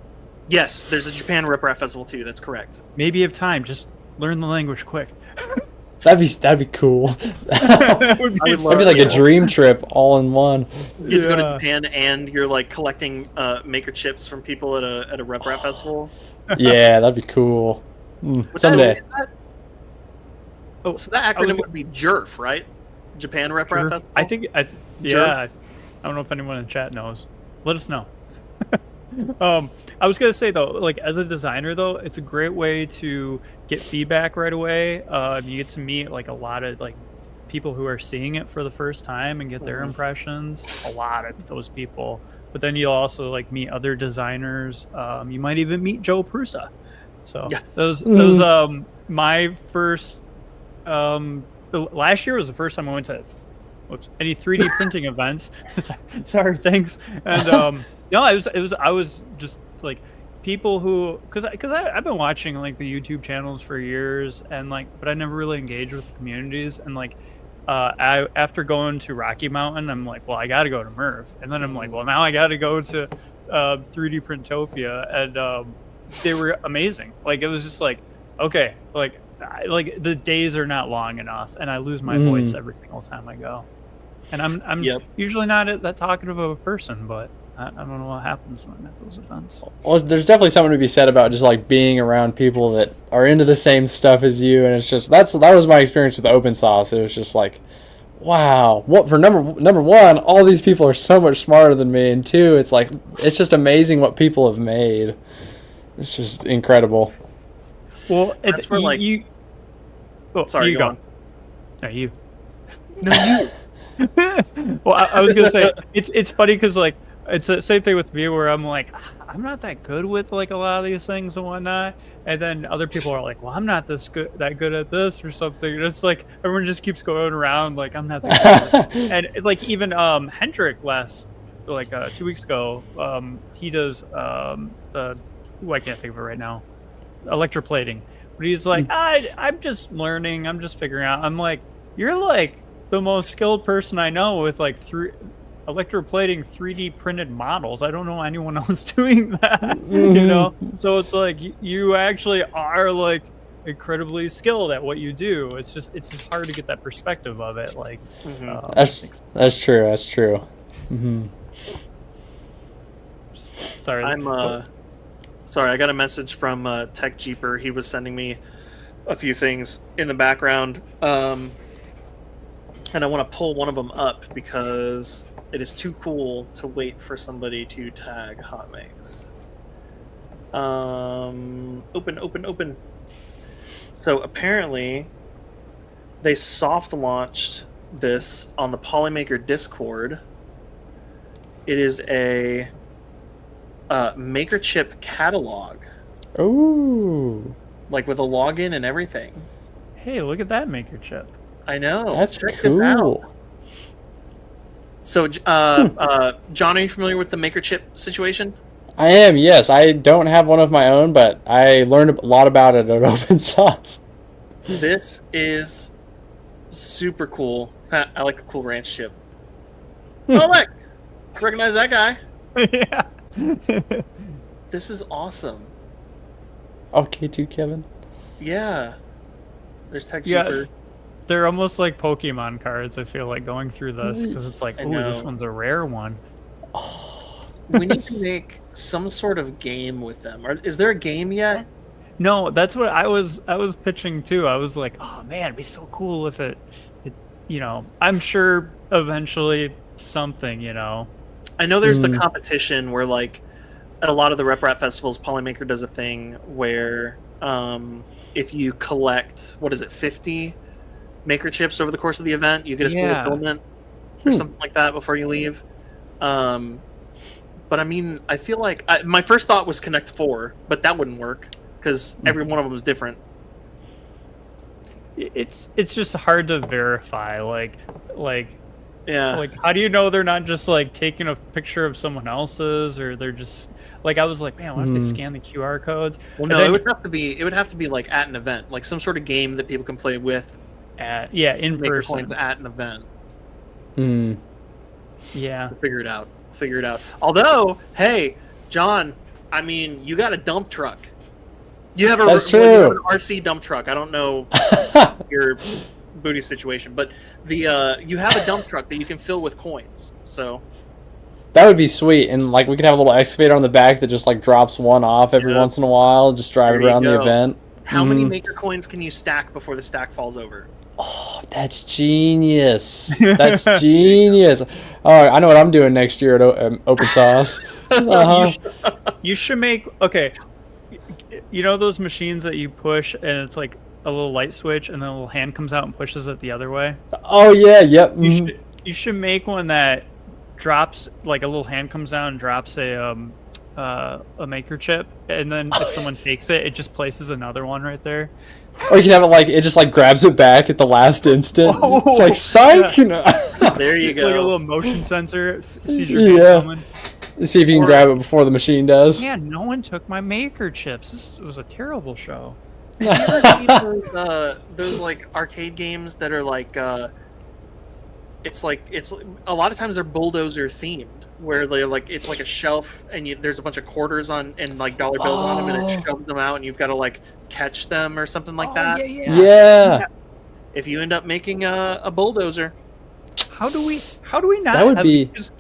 Yes, there's a Japan RepRap festival too. That's correct. Maybe you have time, just learn the language quick. That'd be cool. That'd be like a dream trip all in one. You get to go to Japan and you're like collecting maker chips from people at a RepRap festival. Yeah, that'd be cool. Someday. So that acronym would be JERF, right? Japan RepRap Festival? I think, I don't know if anyone in chat knows. Let us know. I was gonna say though, like as a designer though, it's a great way to get feedback right away. You get to meet like a lot of like people who are seeing it for the first time and get their impressions. A lot of those people, but then you'll also like meet other designers. You might even meet Joe Prusa. So those my first. Last year was the first time I went to any 3D printing events. Sorry, thanks. And no, I was just like people who, because I've been watching like the YouTube channels for years, and like, but I never really engaged with the communities. And like, after going to Rocky Mountain, I'm like, well, I got to go to Merv, and then I'm like, well, now I got to go to 3D Printopia, and they were amazing. Like it was just like, okay, like the days are not long enough, and I lose my voice every single time I go. And I'm usually not that talkative of a person, but I don't know what happens when I'm at those events. Well, there's definitely something to be said about just like being around people that are into the same stuff as you, and it's just that was my experience with open source. It was just like, wow, what for number one, all these people are so much smarter than me, and two, it's like it's just amazing what people have made. It's just incredible. Well, that's where like you. Oh, sorry, you go. on. No, you. No, you. Well, I was gonna say it's funny because like it's the same thing with me where I'm like I'm not that good with like a lot of these things and whatnot, and then other people are like, well, I'm not that good at this or something, and it's like everyone just keeps going around like I'm not that good. And it's like even Hendrik last like 2 weeks ago, he does I can't think of it right now, electroplating, but he's like I'm just learning, I'm just figuring out. I'm like, you're like the most skilled person I know with like electroplating 3D printed models. I don't know anyone else doing that, you know? So it's like you actually are like incredibly skilled at what you do. It's just hard to get that perspective of it. Like that's true. Mm-hmm. Sorry. I'm sorry. I got a message from Tech Jeeper. He was sending me a few things in the background, and I want to pull one of them up because it is too cool to wait for somebody to tag Hot Makes. Open. So apparently, they soft launched this on the Polymaker Discord. It is a maker chip catalog, Ooh, like with a login and everything. Hey, look at that maker chip. I know. that's Check this out. cool. So, John, are you familiar with the maker chip situation? I am, yes. I don't have one of my own, but I learned a lot about it at Open Source. This is super cool. I like the Cool Ranch chip. Oh, look! Recognize that guy. Yeah. This is awesome. Okay, too, Kevin. Yeah. There's Tech Yeah. Jeeper. They're almost like Pokemon cards, I feel like, going through this, because it's like, I oh, this know. one's a rare one. We need to make some sort of game with them. Is there a game yet? No, that's what I was pitching too. I was like, oh man, it'd be so cool if it I'm sure eventually something, I know there's the competition where, like, at a lot of the Rep Rap festivals, Polymaker does a thing where if you collect, 50 maker chips over the course of the event, you get a spool of filament or something like that before you leave. But I mean, I feel like my first thought was Connect 4, but that wouldn't work because every one of them was different. It's just hard to verify. Like Yeah. Like, how do you know they're not just like taking a picture of someone else's, or they're just like, I was like, man, what if they scan the QR codes? Well, And no, then it would have to be like at an event, like some sort of game that people can play with in maker person. coins at an event. Yeah. We'll figure it out. Although, hey, John, I mean, you got a dump truck. You have That's you have true. an RC dump truck. I don't know your booty situation, but you have a dump truck that you can fill with coins. So That would be sweet, and like we could have a little excavator on the back that just like drops one off every once in a while, just drive There it you around the go. event. how many maker coins can you stack before the stack falls over? Oh, that's genius. That's genius. Oh, I know what I'm doing next year at Open Source. You should make those machines that you push and it's like a little light switch and then a little hand comes out and pushes it the other way. Oh yeah, yep. You should make one that drops, like a little hand comes out and drops a maker chip, and then if someone takes it, it just places another one right there. Or you can have it like it just like grabs it back at the last instant. It's like psych. There you go. Like a little motion sensor sees your hand coming. See if you can grab it before the machine does. Yeah, no one took my maker chips. This was a terrible show. Have you ever seen those like arcade games that are like it's a lot of times they're bulldozer themed, where they it's like a shelf and there's a bunch of quarters on and like dollar bills on them, and it shoves them out and you've got to like catch them or something like that. Yeah. If you end up making a bulldozer, How do we not? That would have be- these-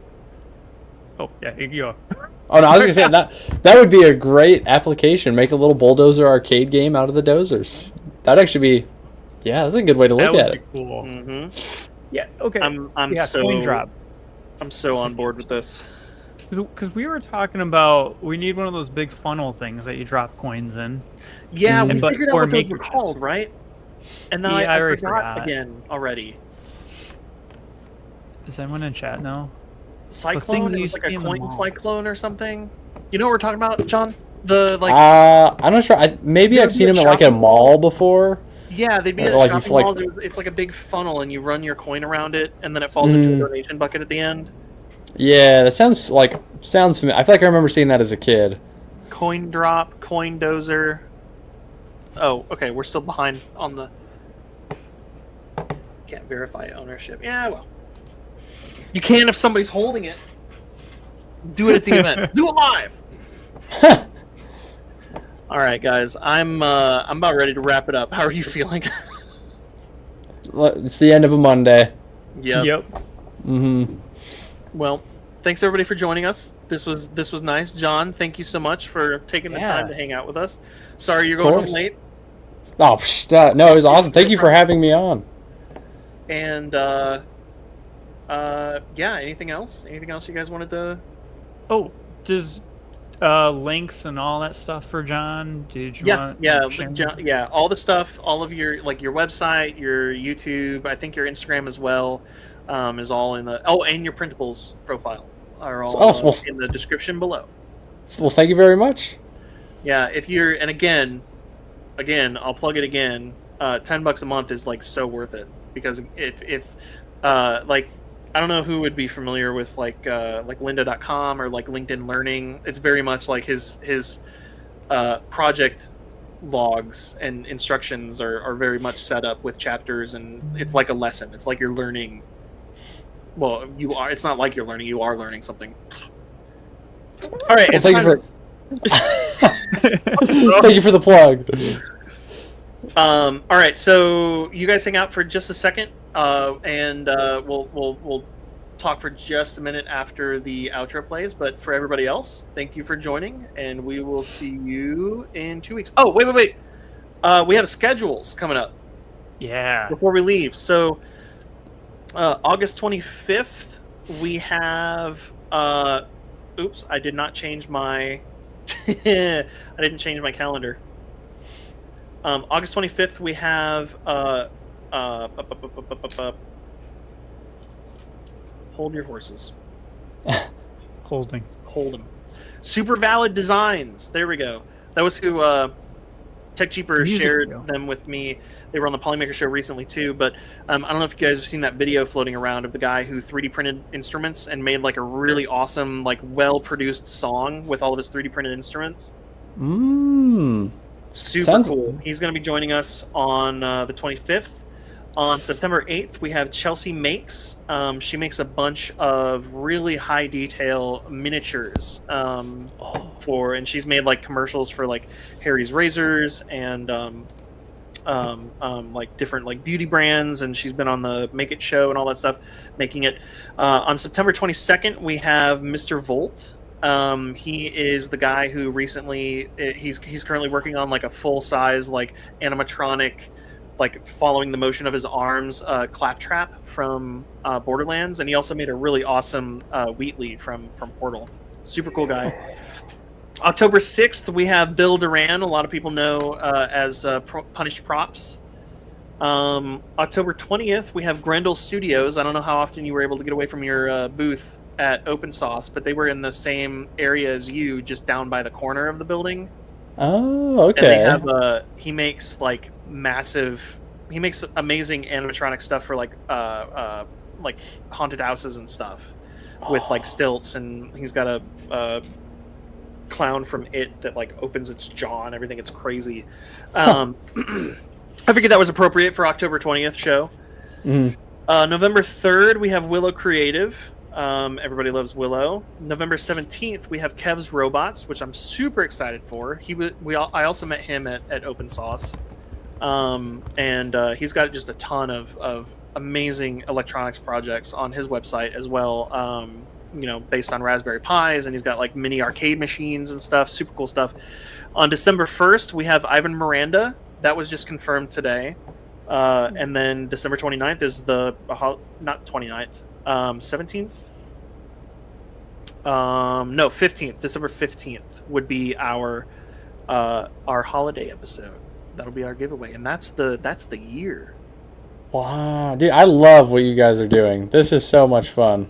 Oh yeah, you go. Oh no, I was gonna say that would be a great application. Make a little bulldozer arcade game out of the dozers. That'd actually be, that's a good way to That look would at be it. cool. mm-hmm. Yeah. Okay. I'm coin drop. I'm so on board with this. Because we were talking about, we need one of those big funnel things that you drop coins in. Yeah, we But- figured out or what those maker were chips. called, right? And then Yeah, I I already forgot forgot. again already. Does anyone in chat know? Cyclone? things It you was like see a in the coin mall. cyclone or something. You know what we're talking about, John? The like I'm not sure. Maybe There'd I've be seen a them at like a shopping mall before. yeah, they'd be at like you shopping feel like- malls. It's like a big funnel, and you run your coin around it, and then it falls into a donation bucket at the end. Yeah, that sounds familiar. I feel like I remember seeing that as a kid. Coin drop, coin dozer. Oh, okay, we're still behind on the. Can't verify ownership. Yeah, well, you can if somebody's holding it. Do it at the event. Do it live. All right, guys, I'm about ready to wrap it up. How are you feeling? It's the end of a Monday. Yep. Yep. Mm-hmm. Well, thanks everybody for joining us. This was nice. John, thank you so much for taking the time to hang out with us. Sorry you're going home late. Oh, no, it was awesome. Thank you for having me on. And yeah, anything else? Anything else you guys wanted to? Oh, does links and all that stuff for John? Did you want John, all the stuff, all of your your website, your YouTube, I think your Instagram as well, is all in the and your printables profile are all in the description below. Well, thank you very much. Yeah, if you're again, I'll plug it again. $10 a month is like so worth it, because if I don't know who would be familiar with like lynda.com or like LinkedIn Learning. It's very much like his project logs and instructions are very much set up with chapters, and it's like a lesson. It's like you're learning. Well, you are. It's not like you're learning. You are learning something. All right. Well, thank you for the plug. All right. So you guys hang out for just a second. And we'll talk for just a minute after the outro plays. But for everybody else, thank you for joining, and we will see you in 2 weeks. Oh, wait. We have schedules coming up. Yeah. Before we leave, so August 25th, we have. Oops, I did not change my. I didn't change my calendar. August 25th, we have. Hold your horses. Hold them. Super Valid Designs. There we go. That was who Tech Cheaper shared them with me. They were on the Polymaker show recently too. But I don't know if you guys have seen that video floating around of the guy who 3D printed instruments and made like a really awesome, like well-produced song with all of his 3D printed instruments. Super cool. He's going to be joining us on the 25th. On September 8th, we have Chelsea Makes. She makes a bunch of really high detail miniatures and she's made like commercials for like Harry's Razors and like different like beauty brands, and she's been on the Make It show and all that stuff, making it. On September 22nd, we have Mr. Volt. He is the guy who recently he's currently working on like a full size like animatronic, like following the motion of his arms, Claptrap from Borderlands, and he also made a really awesome Wheatley from Portal. Super cool guy. October 6th, we have Bill Duran. A lot of people know as Punished Props. October 20th, we have Grendel Studios. I don't know how often you were able to get away from your booth at Open Sauce, but they were in the same area as you, just down by the corner of the building. Oh, okay. And they have he makes like amazing animatronic stuff for like haunted houses and stuff with like stilts, and he's got a clown from It that like opens its jaw and everything. It's crazy. I figured that was appropriate for October 20th show. November 3rd, we have Willow Creative. Everybody loves Willow. November 17th, we have Kev's Robots, which I'm super excited for. I also met him at Open Sauce, and he's got just a ton of amazing electronics projects on his website as well. Based on Raspberry Pis, and he's got like mini arcade machines and stuff. Super cool stuff. On December 1st, we have Ivan Miranda. That was just confirmed today. And then December 29th is not 29th. 17th? 15th. December 15th would be our holiday episode. That'll be our giveaway, and that's the year. Wow, dude, I love what you guys are doing. This is so much fun.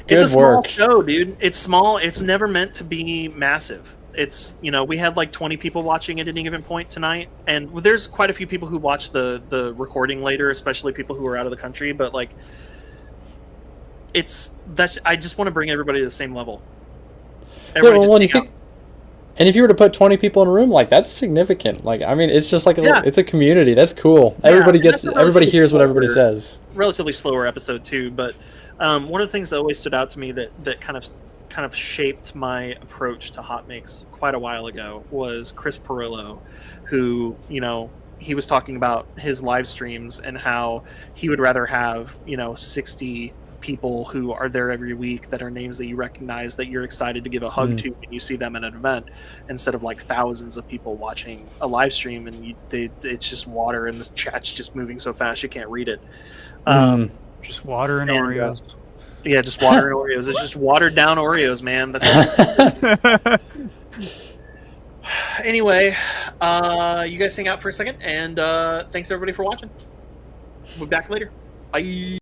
It's a small work. show, dude. It's small. It's never meant to be massive. It's, we had like 20 people watching at any given point tonight, and there's quite a few people who watch the recording later, especially people who are out of the country, but like I just want to bring everybody to the same level. And if you were to put 20 people in a room, like that's significant. Like, I mean, it's just like it's a community. That's cool. Yeah, everybody hears what everybody says. Relatively slower episode too, but one of the things that always stood out to me that kind of shaped my approach to hot makes quite a while ago was Chris Perillo, who, he was talking about his live streams and how he would rather have, 60 people who are there every week that are names that you recognize that you're excited to give a hug to when you see them at an event, instead of like thousands of people watching a live stream and it's just water and the chat's just moving so fast you can't read it. Just water and Oreos. Yeah, just water and Oreos. It's just watered down Oreos, man. That's all. Anyway, you guys hang out for a second, and thanks everybody for watching. We'll be back later. Bye.